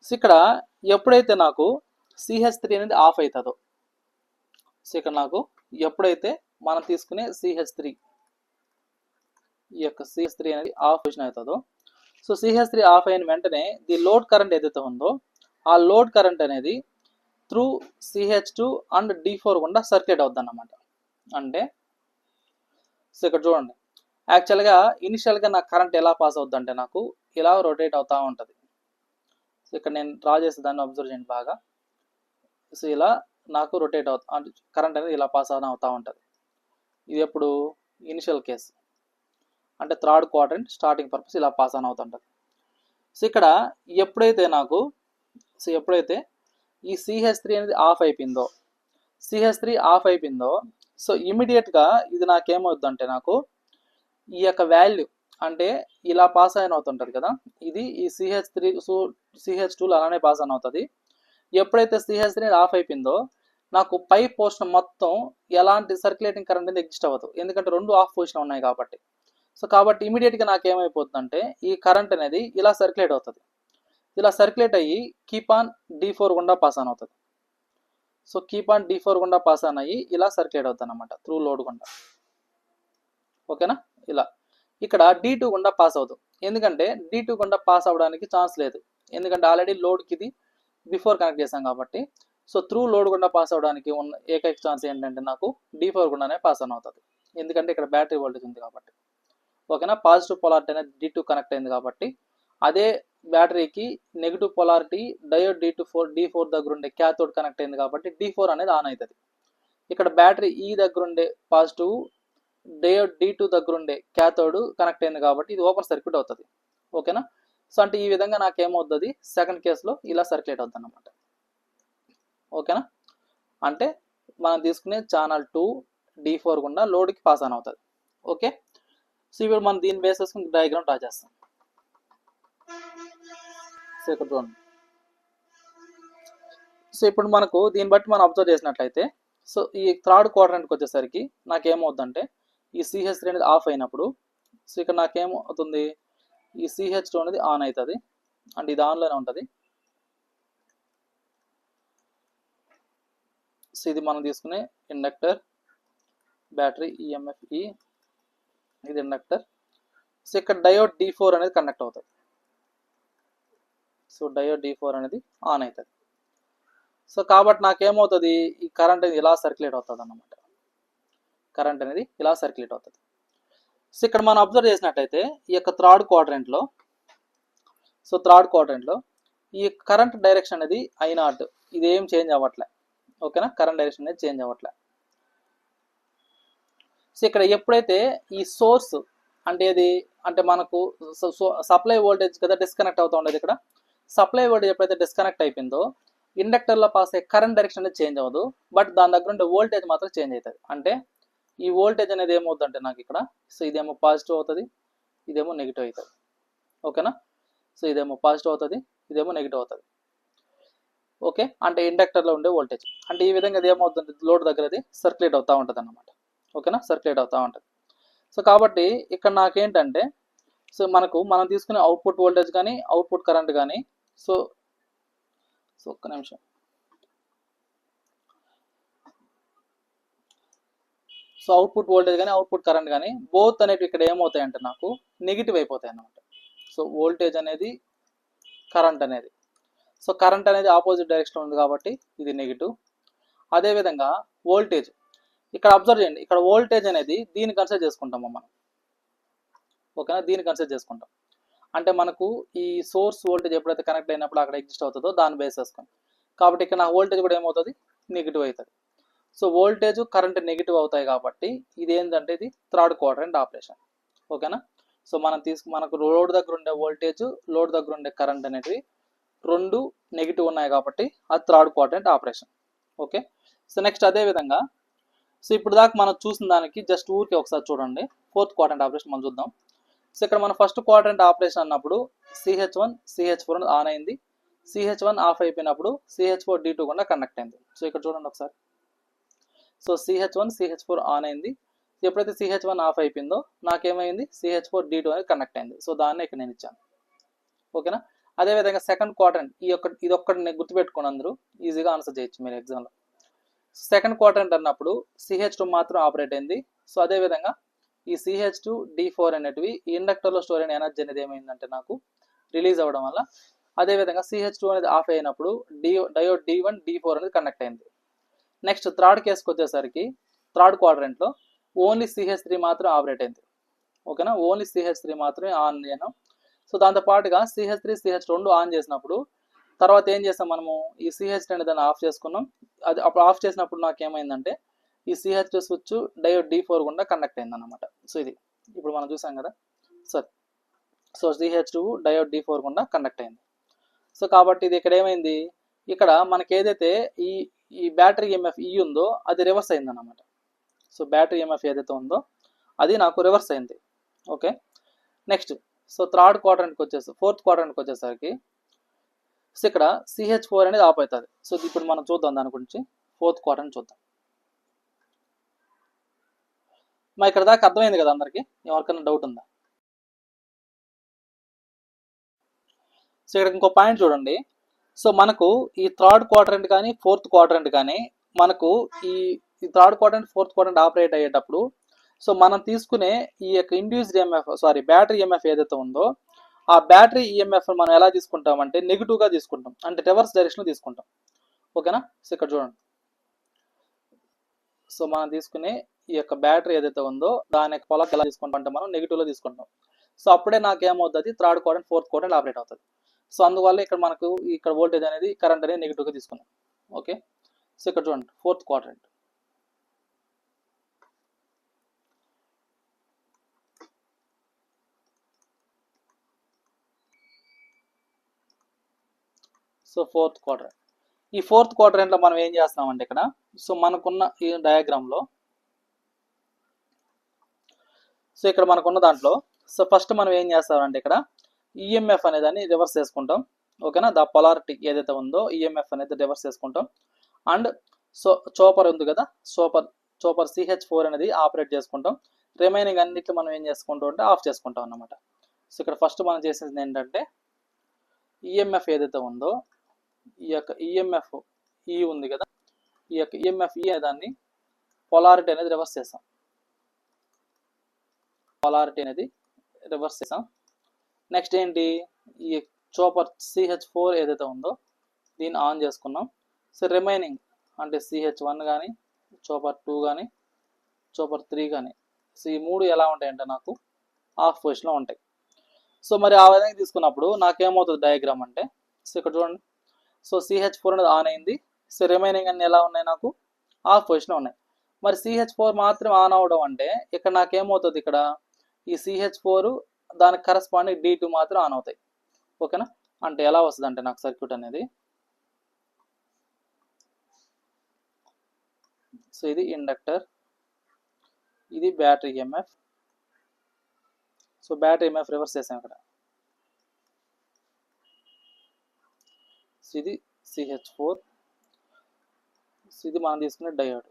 సో ఇక్కడ ఎప్పుడైతే నాకు CH3 అనేది ఆఫ్ అవుతుందో, సో ఇక్కడ నాకు ఎప్పుడైతే మనం తీసుకునే CH3 ఈ యొక్క CH3 అనేది ఆఫ్ పొజిషన్ అవుతుందో, సో CH3 ఆఫ్ అయిన వెంటనే ది లోడ్ కరెంట్ ఏదైతే ఉందో ఆ లోడ్ కరెంట్ అనేది త్రూ CH2 అండ్ D4 గుండా సర్క్యులేట్ అవుతుంది అన్నమాట. అంటే సో ఇక్కడ చూడండి, యాక్చువల్గా ఇనిషియల్గా నాకు కరెంట్ ఎలా పాస్ అవుతుంది అంటే నాకు ఇలా రొటేట్ అవుతూ ఉంటుంది. సో ఇక్కడ నేను డ్రా చేసే దాన్ని అబ్జర్వ్ చేయండి బాగా. సో ఇలా నాకు రొటేట్ అవుతా అంటే కరెంట్ అనేది ఇలా పాస్ ఆన్ అవుతూ ఉంటుంది. ఇది ఎప్పుడు ఇనిషియల్ కేసు అంటే థర్డ్ క్వాడ్రంట్ స్టార్టింగ్ పర్పస్ ఇలా పాస్ ఆన్ అవుతుంటుంది. సో ఇక్కడ ఎప్పుడైతే నాకు సో ఎప్పుడైతే ఈ CH3 అనేది ఆఫ్ అయిపోయిందో, CH3 ఆఫ్ అయిపోయిందో సో ఇమీడియట్గా ఇది నాకేమవుతుంది అంటే నాకు ఈ యొక్క వాల్యూ అంటే ఇలా పాస్ ఆన్ అవుతుంటుంది కదా, ఇది ఈ CH3 సో CH2 అలానే పాస్ ఆన్ అవుతుంది. ఎప్పుడైతే CH3 ఆఫ్ అయిపోయిందో నాకు పై పోర్షన్ మొత్తం ఎలాంటి సర్క్యులేటింగ్ కరెంట్ అనేది ఎగ్జిస్ట్ అవ్వదు, ఎందుకంటే రెండు ఆఫ్ పొజిషన్ ఉన్నాయి కాబట్టి. సో కాబట్టి ఇమీడియట్గా నాకు ఏమైపోతుందంటే ఈ కరెంట్ అనేది ఇలా సర్క్యులేట్ అవుతుంది. ఇలా సర్క్యులేట్ అయ్యి కీప్ ఆన్ D4 గుండా పాస్ ఆన్ అవుతుంది. సో కీప్ ఆన్ D4 గుండా పాస్ ఆన్ అయ్యి ఇలా సర్క్యులేట్ అవుతుంది అనమాట త్రూ లోడ్ గుండా. ఓకేనా, ఇలా ఇక్కడ D2 గుండా పాస్ అవుతుంది. ఎందుకంటే D2 గుండా పాస్ అవ్వడానికి ఛాన్స్ లేదు, ఎందుకంటే ఆల్రెడీ లోడ్కి ఇది బిఫోర్ కనెక్ట్ చేసాం కాబట్టి. సో త్రూ లోడ్ గుండా పాస్ అవ్వడానికి ఉన్న ఏకైక ఛాన్స్ ఏంటంటే నాకు D4 గుండానే పాస్ ఆన్ అవుతుంది, ఎందుకంటే ఇక్కడ బ్యాటరీ వోల్టేజ్ ఉంది కాబట్టి. ఓకేనా, పాజిటివ్ పొలారిటీ అనేది D2 కనెక్ట్ అయింది కాబట్టి అదే బ్యాటరీకి నెగిటివ్ పొలారిటీ డయోడ్ D4 దగ్గర ఉండే క్యాథోడ్ కనెక్ట్ అయింది కాబట్టి D4 అనేది ఆన్ అవుతుంది. ఇక్కడ బ్యాటరీ ఈ దగ్గర ఉండే పాజిటివ్, డయోడ్ D2 దగ్గర ఉండే క్యాథోడ్ కనెక్ట్ అయింది కాబట్టి ఇది ఓపెన్ సర్క్యూట్ అవుతుంది. ఓకేనా, సో అంటే ఈ విధంగా నాకు ఏమవుతుంది సెకండ్ కేసులో ఇలా సర్క్యులేట్ అవుతుంది అన్నమాట. ఓకేనా, అంటే మనం తీసుకునే ఛానల్ 2 D4 గుండా లోడ్కి పాస్ ఆన్ అవుతుంది. ఓకే, సో ఇప్పుడు మనం దీన్ని బేస్ చేసుకుని డయాగ్రామ్ డ్రా చేస్తాం. సో ఇక్కడ చూడండి. సో ఇప్పుడు మనకు దీన్ని బట్టి మనం అబ్జర్వ్ చేసినట్లయితే, సో ఈ థర్డ్ క్వాడ్రంట్కి వచ్చేసరికి నాకేమవుతుందంటే ఈ CH3 అనేది ఆఫ్ అయినప్పుడు, సో ఇక్కడ నాకేమవుతుంది, ఈ CH2 అనేది ఆన్ అవుతుంది, అంటే ఇది ఆన్లోనే ఉంటుంది. సో ఇది మనం తీసుకునే ఇండక్టర్, బ్యాటరీ, EMF-E, ఇది ఇండక్టర్. సో ఇక్కడ డయోడ్ D4 అనేది కనెక్ట్ అవుతుంది. సో డయోడ్ D4 అనేది ఆన్ అవుతుంది. సో కాబట్టి నాకేమవుతుంది, ఈ కరెంట్ అనేది ఇలా సర్క్యులేట్ అవుతుంది అన్నమాట. కరెంట్ అనేది ఇలా సర్క్యులేట్ అవుతుంది. సో ఇక్కడ మనం అబ్జర్వ్ చేసినట్లయితే ఈ యొక్క థర్డ్ క్వాడ్రంట్లో, సో థర్డ్ క్వాడ్రంట్లో ఈ కరెంట్ డైరెక్షన్ అనేది I0, ఇది ఏం చేంజ్ అవ్వట్లే. ఓకేనా, కరెంట్ డైరెక్షన్ అనేది చేంజ్ అవ్వట్లే. సో ఇక్కడ ఎప్పుడైతే ఈ సోర్స్ అంటే ఇది అంటే మనకు సప్లై వోల్టేజ్ కదా డిస్కనెక్ట్ అవుతూ ఉండేది, ఇక్కడ సప్లై వోల్టేజ్ ఎప్పుడైతే డిస్కనెక్ట్ అయిపోయిందో ఇండక్టర్లో పాస్ అయ్యే కరెంట్ డైరెక్షన్ అనేది చేంజ్ అవ్వదు, బట్ దాని దగ్గర ఉండే వోల్టేజ్ మాత్రం చేంజ్ అవుతుంది. అంటే ఈ వోల్టేజ్ అనేది ఏమవుతుందంటే నాకు ఇక్కడ, సో ఇదేమో పాజిటివ్ అవుతుంది, ఇదేమో నెగిటివ్ అవుతుంది. ఓకేనా, సో ఇదేమో పాజిటివ్ అవుతుంది, ఇదేమో నెగిటివ్ అవుతుంది. ఓకే, అంటే ఇండక్టర్లో ఉండే వోల్టేజ్ అంటే ఈ విధంగా అది ఏమవుతుంది, లోడ్ దగ్గర అది సర్క్యులేట్ అవుతూ ఉంటుంది అన్నమాట. ఓకేనా, సర్క్యులేట్ అవుతూ ఉంటుంది. సో కాబట్టి ఇక్కడ నాకేంటంటే, సో మనం తీసుకునే అవుట్పుట్ వోల్టేజ్ కానీ అవుట్పుట్ కరెంట్ కానీ, సో ఒక్క నిమిషం, సో అవుట్పుట్ వోల్టేజ్ కానీ అవుట్పుట్ కరెంట్ కానీ బోత్ అనేవి ఇక్కడ ఏమవుతాయంటే నాకు నెగిటివ్ అయిపోతాయి అన్నమాట. సో వోల్టేజ్ అనేది కరెంట్ అనేది, సో కరెంట్ అనేది ఆపోజిట్ డైరెక్షన్ ఉంది కాబట్టి ఇది నెగిటివ్. అదేవిధంగా వోల్టేజ్ ఇక్కడ అబ్జర్వ్ చేయండి, ఇక్కడ వోల్టేజ్ అనేది దీన్ని కన్సిడర్ చేసుకుంటాము మనం. ఓకేనా, దీన్ని కన్సిడర్ చేసుకుంటాం అంటే మనకు ఈ సోర్స్ వోల్టేజ్ ఎప్పుడైతే కనెక్ట్ అయినప్పుడు అక్కడ ఎగ్జిస్ట్ అవుతుందో దాన్ని బేస్ చేసుకొని, కాబట్టి ఇక్కడ నా వోల్టేజ్ కూడా ఏమవుతుంది, నెగిటివ్ అవుతుంది. సో వోల్టేజ్ కరెంట్ నెగిటివ్ అవుతాయి కాబట్టి ఇది ఏంటంటే ఇది థర్డ్ క్వాడ్రంట్ ఆపరేషన్. ఓకేనా, సో మనకు లోడ్ దగ్గర ఉండే వోల్టేజ్, లోడ్ దగ్గర ఉండే కరెంట్ అనేటివి రెండు నెగిటివ్ ఉన్నాయి కాబట్టి అది third quadrant operation. Okay, so next అదేవిధంగా, సో ఇప్పుడు దాకా మనం చూసిన దానికి జస్ట్ ఊరికే ఒకసారి చూడండి ఫోర్త్ క్వాడ్రంట్ ఆపరేషన్ మనం చూద్దాం. సో ఇక్కడ మన ఫస్ట్ క్వాడ్రంట్ ఆపరేషన్ అన్నప్పుడు CH1 CH4 ఆన్ అయింది, CH1 ఆఫ్ అయిపోయినప్పుడు CH4 D2 కూడా కనెక్ట్ అయింది. సో ఇక్కడ చూడండి ఒకసారి, సో CH1 CH4 ఆన్ అయింది, ఎప్పుడైతే CH1 ఆఫ్ అయిపోయిందో నాకేమైంది, CH4 D2 అనేది కనెక్ట్ అయింది. సో దాన్ని ఇక్కడ నేను ఇచ్చాను. ఓకేనా, అదేవిధంగా సెకండ్ క్వాడ్రంట్ ఇది ఒక్కటి గుర్తుపెట్టుకోండి, అందరూ ఈజీగా ఆన్సర్ చేయొచ్చు మీరు ఎగ్జామ్లో. సెకండ్ క్వాడ్రంట్ అన్నప్పుడు CH2 మాత్రం ఆపరేట్ అయింది. సో అదేవిధంగా ఈ CH2 D4 అనేటివి ఇండక్టర్లో స్టోర్ అయిన ఎనర్జీ అనేది ఏమైందంటే నాకు రిలీజ్ అవ్వడం వల్ల, అదేవిధంగా CH2 అనేది ఆఫ్ అయినప్పుడు డయోడ్ D1 D4 అనేది కనెక్ట్ అయింది. నెక్స్ట్ థర్డ్ కేసుకి వచ్చేసరికి థర్డ్ క్వాడ్రంట్లో ఓన్లీ CH3 మాత్రం ఆపరేట్ అయింది. ఓకేనా, ఓన్లీ CH3 మాత్రమే ఆన్ చేయను. సో దాంతోపాటుగా CH3 CH2 ఆన్ చేసినప్పుడు తర్వాత ఏం చేస్తాం, మనము ఈ CH3 అనేది దాన్ని ఆఫ్ చేసుకున్నాం. అది అప్పుడు ఆఫ్ చేసినప్పుడు నాకు ఏమైందంటే ఈ CH2 స్విచ్ డయోడ్ D4 గుండా కనెక్ట్ అయింది అన్నమాట. సో ఇది ఇప్పుడు మనం చూసాం కదా, సో CH2 డయోడ్ D4 గుండా కనెక్ట్ అయింది. సో కాబట్టి ఇది ఇక్కడ ఏమైంది, ఇక్కడ మనకి ఏదైతే ఈ బ్యాటరీ EMF E ఉందో అది రివర్స్ అయింది అన్నమాట. సో బ్యాటరీ EMF ఏదైతే ఉందో అది నాకు రివర్స్ అయింది. ఓకే, నెక్స్ట్ సో థర్డ్ క్వాడ్రంట్కి ఫోర్త్ క్వాడ్రంట్కి వచ్చేసరికి సో ఇక్కడ CH4 అనేది ఆఫ్ అవుతుంది. సో ఇప్పుడు మనం చూద్దాం దాని గురించి, ఫోర్త్ క్వాడ్రంట్ చూద్దాం. మా ఇక్కడ దాకా అర్థమైంది కదా అందరికి, ఎవరికైనా డౌట్ ఉందా? సో ఇక్కడ ఇంకో పాయింట్ చూడండి, సో మనకు ఈ థర్డ్ క్వాడ్రంట్ కానీ ఫోర్త్ క్వాడ్రంట్ కానీ మనకు ఈ third quadrant fourth quadrant operate అయ్యేటప్పుడు, సో మనం తీసుకునే ఈ యొక్క ఇండ్యూస్డ్ బ్యాటరీ EMF ఏదైతే ఉందో ఆ బ్యాటరీ EMF మనం ఎలా తీసుకుంటామంటే నెగిటివ్గా తీసుకుంటాం, అంటే రివర్స్ డైరెక్షన్లో తీసుకుంటాం. ఓకేనా, సో ఇక్కడ చూడండి, సో మనం తీసుకునే ఈ యొక్క బ్యాటరీ ఏదైతే ఉందో దాని యొక్క పొలం ఎలా తీసుకుంటాం అంటే మనం నెగిటివ్లో తీసుకుంటాం. సో అప్పుడే నాకు ఏమవుతుంది, third quadrant fourth quadrant operate అవుతుంది. సో అందువల్ల ఇక్కడ వోల్టేజ్ అనేది కరెంట్ అనేది నెగిటివ్గా తీసుకున్నాం. ఓకే, సో ఇక్కడ చూడండి fourth quadrant. So fourth quadrant, ఈ ఫోర్త్ క్వాడ్రంట్లో మనం ఏం చేస్తున్నామంటే ఇక్కడ సో మనకున్న ఈ డయాగ్రామ్లో సో ఇక్కడ మనకున్న దాంట్లో సో ఫస్ట్ మనం ఏం చేస్తామంటే ఇక్కడ ఈఎంఎఫ్ అనేదాన్ని రివర్స్ చేసుకుంటాం. ఓకేనా, ద పొలారిటీ ఏదైతే ఉందో ఈఎంఎఫ్ అనేది రివర్స్ చేసుకుంటాం. అండ్ సో చోపర్ ఉంది కదా, చోపర్ CH4 అనేది ఆపరేట్ చేసుకుంటాం. రిమైనింగ్ అన్నిట్లో మనం ఏం చేసుకుంటాం అంటే ఆఫ్ చేసుకుంటాం అన్నమాట. సో ఇక్కడ ఫస్ట్ మనం చేసేది ఏంటంటే ఈఎంఎఫ్ ఏదైతే ఉందో ఈ యొక్క ఈఎంఎఫ్ ఈ ఉంది కదా, ఈ యొక్క ఈఎంఎఫ్ ఈ దాన్ని పొలారిటీ అనేది రివర్స్ చేస్తాం. పొలారిటీ అనేది రివర్స్ చేసాం. నెక్స్ట్ ఏంటి, ఈ చోపర్ CH4 ఏదైతే ఉందో దీన్ని ఆన్ చేసుకున్నాం. సో రిమైనింగ్ అంటే CH1 కానీ చోపర్ 2 కానీ చోపర్ 3 కానీ సో ఈ మూడు ఎలా ఉంటాయంటే నాకు ఆఫ్ పొజిషన్లో ఉంటాయి. సో మరి ఆ విధంగా తీసుకున్నప్పుడు నాకేమవుతుంది డయాగ్రామ్ అంటే, సో ఇక్కడ చూడండి, సో CH4 అనేది ఆన్ అయింది. సో రిమైనింగ్ అన్ని ఎలా ఉన్నాయి, నాకు ఆఫ్ పొజిషన్లో ఉన్నాయి. మరి CH4 మాత్రం ఆన్ అవ్వడం అంటే ఇక్కడ నాకేమవుతుంది, ఇక్కడ ఈ CH4 దానికి కరస్పాండింగ్ D2 మాత్రం ఆన్ అవుతాయి. ఓకేనా, అంటే ఎలా వస్తుంది అంటే నాకు సర్క్యూట్ అనేది, సో ఇది ఇండక్టర్, ఇది battery EMF. So battery EMF reverse చేసాం ఇక్కడ. సో ఇది CH4, సో ఇది మనం తీసుకునే diode,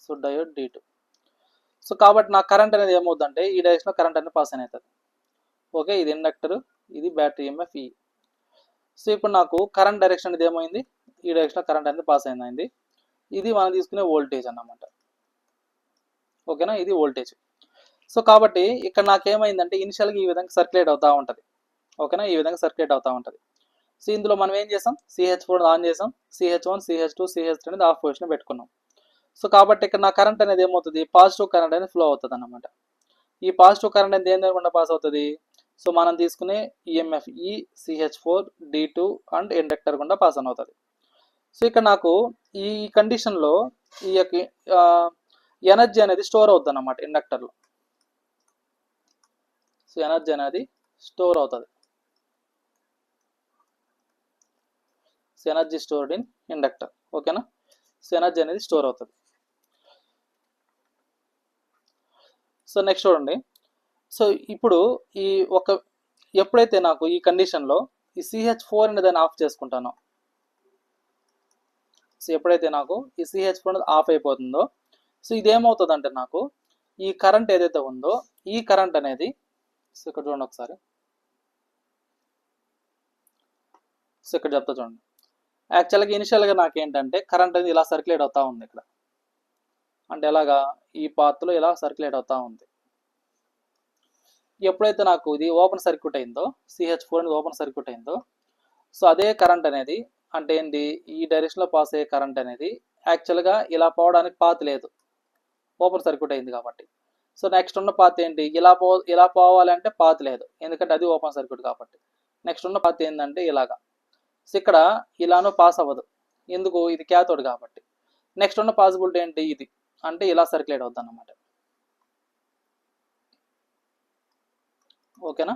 so diode D2. So కాబట్టి నా కరెంట్ అనేది ఏమవుతుందంటే ఈ డైరెక్షన్లో కరెంట్ అనేది పాస్ అవుతుంది. ఓకే, ఇది ఇండక్టర్, ఇది బ్యాటరీ ఈఎంఎఫ్ ఈ. సో ఇప్పుడు నాకు కరెంట్ డైరెక్షన్ అనేది ఏమైంది, ఈ డైరెక్షన్లో కరెంట్ అనేది పాస్ అయింది. ఇది మనం తీసుకునే వోల్టేజ్ అన్నమాట. ఓకేనా, ఇది వోల్టేజ్. సో కాబట్టి ఇక్కడ నాకేమైందంటే ఇనిషియల్గా ఈ విధంగా సర్క్యులేట్ అవుతూ ఉంటుంది. ఓకేనా, ఈ విధంగా సర్క్యులేట్ అవుతూ ఉంటుంది. సో ఇందులో మనం ఏం చేసాం, CH4 ఆన్ చేసాం, CH1 CH2 CH3 అనేది ఆఫ్ పొజిషన్ పెట్టుకున్నాం. సో కాబట్టి ఇక్కడ నా కరెంట్ అనేది ఏమవుతుంది, పాజిటివ్ కరెంట్ అనేది ఫ్లో అవుతుంది అన్నమాట. ఈ పాజిటివ్ కరెంట్ అనేది దేని గుండా పాస్ అవుతుంది, సో మనం తీసుకునే ఈఎంఎఫ్ ఈ CH4 D2 అండ్ ఇండక్టర్ గుండా పాస్ ఆన్ అవుతుంది. సో ఇక్కడ నాకు ఈ కండిషన్లో ఈ యొక్క ఎనర్జీ అనేది స్టోర్ అవుతుంది అన్నమాట ఇండక్టర్లో. సో ఎనర్జీ అనేది స్టోర్ అవుతుంది. So energy stored in inductor. ఓకేనా, సో ఎనర్జీ అనేది స్టోర్ అవుతుంది. సో నెక్స్ట్ చూడండి, సో ఇప్పుడు ఈ ఎప్పుడైతే నాకు ఈ కండిషన్లో ఈ CH4 అనేది దాన్ని ఆఫ్ చేసుకుంటానో, సో ఎప్పుడైతే నాకు ఈ CH4 అనేది ఆఫ్ అయిపోతుందో, సో ఇదేమవుతుంది అంటే నాకు ఈ కరెంట్ ఏదైతే ఉందో ఈ కరెంట్ అనేది, సో ఇక్కడ చూడండి ఒకసారి, సో ఇక్కడ చెప్తా చూడండి. యాక్చువల్గా ఇనిషియల్గా నాకు ఏంటంటే కరెంట్ అనేది ఇలా సర్క్యులేట్ అవుతూ ఉంది ఇక్కడ, అంటే ఎలాగా ఈ పాత్లో ఇలా సర్క్యులేట్ అవుతూ ఉంది. ఎప్పుడైతే నాకు ఇది ఓపెన్ సర్క్యూట్ అయిందో, CH4 అనేది ఓపెన్ సర్క్యూట్ అయిందో, సో అదే కరెంట్ అనేది అంటే ఏంటి, ఈ డైరెక్షన్లో పాస్ అయ్యే కరెంట్ అనేది యాక్చువల్గా ఇలా పోవడానికి పాత్ లేదు, ఓపెన్ సర్క్యూట్ అయింది కాబట్టి. సో నెక్స్ట్ ఉన్న పాత్ ఏంటి, ఇలా పోవాలంటే పాత్ లేదు, ఎందుకంటే అది ఓపెన్ సర్క్యూట్ కాబట్టి. నెక్స్ట్ ఉన్న పాత్ ఏంటంటే ఇలాగా. సో ఇక్కడ ఇలానో పాస్ అవ్వదు, ఎందుకు, ఇది క్యాథోడ్ కాబట్టి. నెక్స్ట్ ఉన్న పాసిబిలిటీ ఏంటి, ఇది అంటే ఇలా సర్క్యులేట్ అవుతుంది అన్నమాట. ఓకేనా,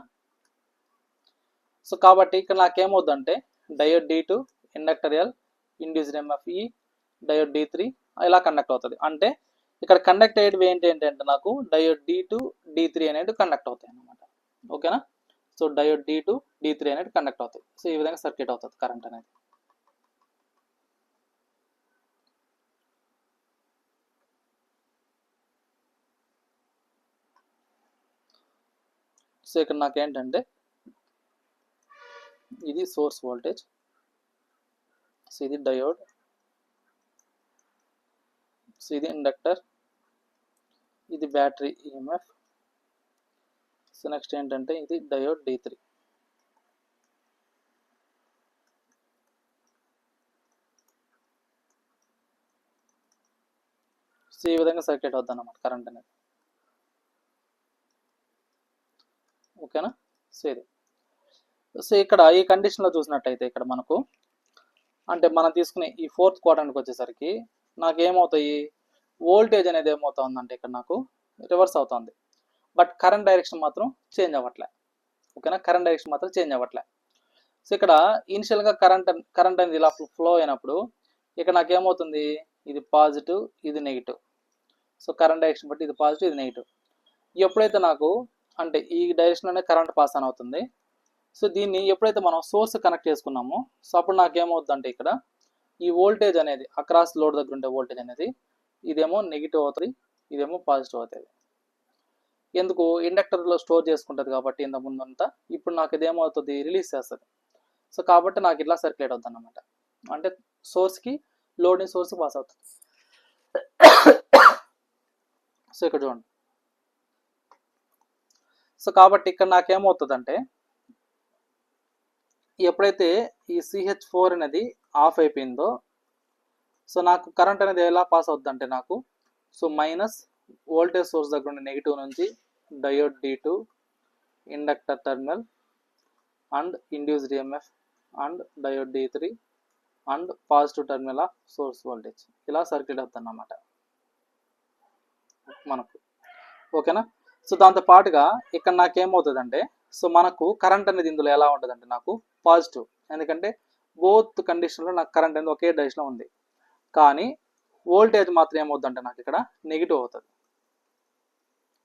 సో కాబట్టి ఇక్కడ నాకేమవుద్దంటే diode D2 inductor L induced MF ఈ డయోడ్ D3 ఇలా కండక్ట్ అవుతుంది. అంటే ఇక్కడ కండక్ట్ అయ్యేవి ఏంటంటే నాకు డయోడ్ D2 D3 అనేది కండక్ట్ అవుతాయి అన్నమాట. ఓకేనా, సో డయోడ్ D2 D3 అనేది కండక్ట్ అవుతాయి. సో ఈ విధంగా సర్క్యూట్ అవుతుంది కరెంట్ అనేది. సో ఇక్కడ నాకేంటంటే ఇది సోర్స్ వోల్టేజ్, సో ఇది డయోడ్, సో ఇది ఇండక్టర్, ఇది బ్యాటరీ ఈఎంఎఫ్. సో నెక్స్ట్ ఏంటంటే ఇది డయోడ్ D3. సో ఈ విధంగా సర్క్యూట్ అవుతుంది అన్నమాట కరెంట్ అనేది. ఓకేనా, సో ఇది. సో ఇక్కడ ఈ కండిషన్లో చూసినట్టయితే ఇక్కడ మనకు అంటే మనం తీసుకునే ఈ 4th క్వాడ్రంట్కి వచ్చేసరికి నాకు ఏమవుతాయి, వోల్టేజ్ అనేది ఏమవుతుందంటే ఇక్కడ నాకు రివర్స్ అవుతుంది, బట్ కరెంట్ డైరెక్షన్ మాత్రం చేంజ్ అవ్వట్లే. ఓకేనా, కరెంట్ డైరెక్షన్ మాత్రం చేంజ్ అవ్వట్లే. సో ఇక్కడ ఇనిషియల్గా కరెంట్ అనేది ఇలా ఫ్లో అయినప్పుడు ఇక్కడ నాకు ఏమవుతుంది, ఇది పాజిటివ్ ఇది నెగిటివ్. సో కరెంట్ డైరెక్షన్ బట్టి ఇది పాజిటివ్ ఇది నెగిటివ్. ఎప్పుడైతే నాకు అంటే ఈ డైరెక్షన్లోనే కరెంట్ పాస్ ఆన్ అవుతుంది. సో దీన్ని ఎప్పుడైతే మనం సోర్స్ కనెక్ట్ చేసుకున్నామో సో అప్పుడు నాకు ఏమవుతుంది అంటే ఇక్కడ ఈ వోల్టేజ్ అనేది అక్రాస్ లోడ్ దగ్గర ఉండే వోల్టేజ్ అనేది ఇదేమో నెగిటివ్ అవుతుంది, ఇదేమో పాజిటివ్ అవుతుంది. ఎందుకు, ఇండక్టర్లో స్టోర్ చేసుకుంటుంది కాబట్టి ఇంత ముందంతా. ఇప్పుడు నాకు ఇదేమవుతుంది, రిలీజ్ చేస్తుంది. సో కాబట్టి నాకు ఇట్లా సర్క్యులేట్ అవుతుంది అన్నమాట. అంటే సోర్స్కి లోడ్ని సోర్స్కి పాస్ అవుతుంది. సో ఇక్కడ చూడండి. సో కాబట్టి ఇక్కడ నాకేమవుతుంది అంటే ఎప్పుడైతే ఈ CH4 అనేది ఆఫ్ అయిపోయిందో సో నాకు కరెంట్ అనేది ఎలా పాస్ అవుతుంది అంటే నాకు సో మైనస్ వోల్టేజ్ సోర్స్ దగ్గర ఉండే నెగిటివ్ నుంచి diode D2 inductor terminal and induced EMF and diode D3 and positive terminal of swords voltage ఇలా సర్క్యూట్ అవుతుంది అన్నమాట మనకు. ఓకేనా. సో దాంతో పాటుగా ఇక్కడ నాకేమవుతుంది అంటే సో మనకు కరెంట్ అనేది ఇందులో ఎలా ఉంటుంది అంటే నాకు పాజిటివ్, ఎందుకంటే బోత్ కండిషన్లో నాకు కరెంట్ అనేది ఒకే డైరెక్షన్లో ఉంది. కానీ వోల్టేజ్ మాత్రం ఏమవుతుంది అంటే నాకు ఇక్కడ నెగిటివ్ అవుతుంది.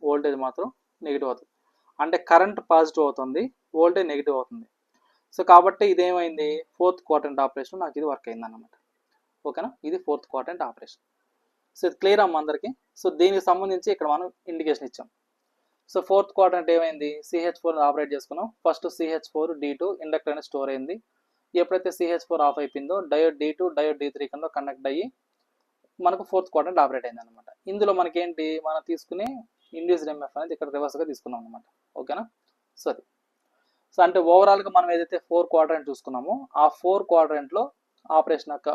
వోల్టేజ్ మాత్రం నెగిటివ్ అవుతుంది అంటే కరెంట్ పాజిటివ్ అవుతుంది, వోల్టేజ్ నెగిటివ్ అవుతుంది. సో కాబట్టి ఇదేమైంది, ఫోర్త్ క్వాడ్రంట్ ఆపరేషన్ నాకు ఇది వర్క్ అయింది అన్నమాట. ఓకేనా, ఇది ఫోర్త్ క్వాడ్రంట్ ఆపరేషన్. సో ఇది క్లియర్ అమ్మ అందరికి. సో దీనికి సంబంధించి ఇక్కడ మనం ఇండికేషన్ ఇచ్చాం. సో ఫోర్త్ క్వాడ్రంట్ ఏమైంది, CH4 ఆపరేట్ చేసుకున్నాం. ఫస్ట్ CH4 D2 ఇండక్టర్ అనేది స్టోర్ అయింది. ఎప్పుడైతే CH4 ఆఫ్ అయిపోయిందో డయోడ్ D2 డయోడ్ D3 కింద కనెక్ట్ అయ్యి మనకు ఫోర్త్ క్వాడ్రంట్ ఆపరేట్ అయింది అనమాట. ఇందులో మనకి ఏంటి, మనం తీసుకునే ఇండ్యూస్డ్ EMF అనేది ఇక్కడ రివర్స్గా తీసుకున్నాం అనమాట. ఓకేనా. సో అది సో అంటే ఓవరాల్గా మనం ఏదైతే 4 క్వాడ్రంట్ చూసుకున్నామో ఆ 4 క్వాడ్రంట్లో ఆపరేషన్ యొక్క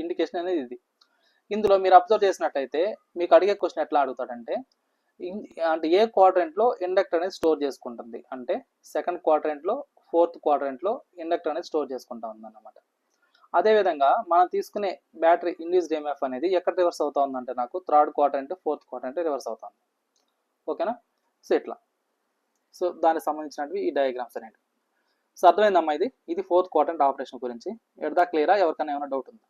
ఇండికేషన్ అనేది ఇది. ఇందులో మీరు అబ్జర్వ్ చేసినట్టయితే మీకు అడిగే క్వశ్చన్ ఎట్లా అడుగుతాడంటే అంటే ఏ క్వాడ్రంట్లో ఇండక్టర్ అనేది స్టోర్ చేసుకుంటుంది అంటే సెకండ్ క్వాడ్రంట్లో ఫోర్త్ క్వాడ్రంట్లో ఇండక్టర్ అనేది స్టోర్ చేసుకుంటా ఉందన్నమాట. అదేవిధంగా మనం తీసుకునే బ్యాటరీ ఇండ్యూస్డ్ EMF అనేది ఎక్కడ రివర్స్ అవుతా ఉందంటే నాకు third quadrant fourth quadrant reverse అవుతుంది. ఓకేనా. సో ఇట్లా సో దానికి సంబంధించినవి ఈ డయాగ్రామ్స్ అనేవి. సో అర్థమైందమ్మా, ఇది ఫోర్త్ క్వాడ్రంట్ ఆపరేషన్ గురించి. ఎడదా క్లియరా, ఎవరికైనా ఏమైనా డౌట్ ఉందా?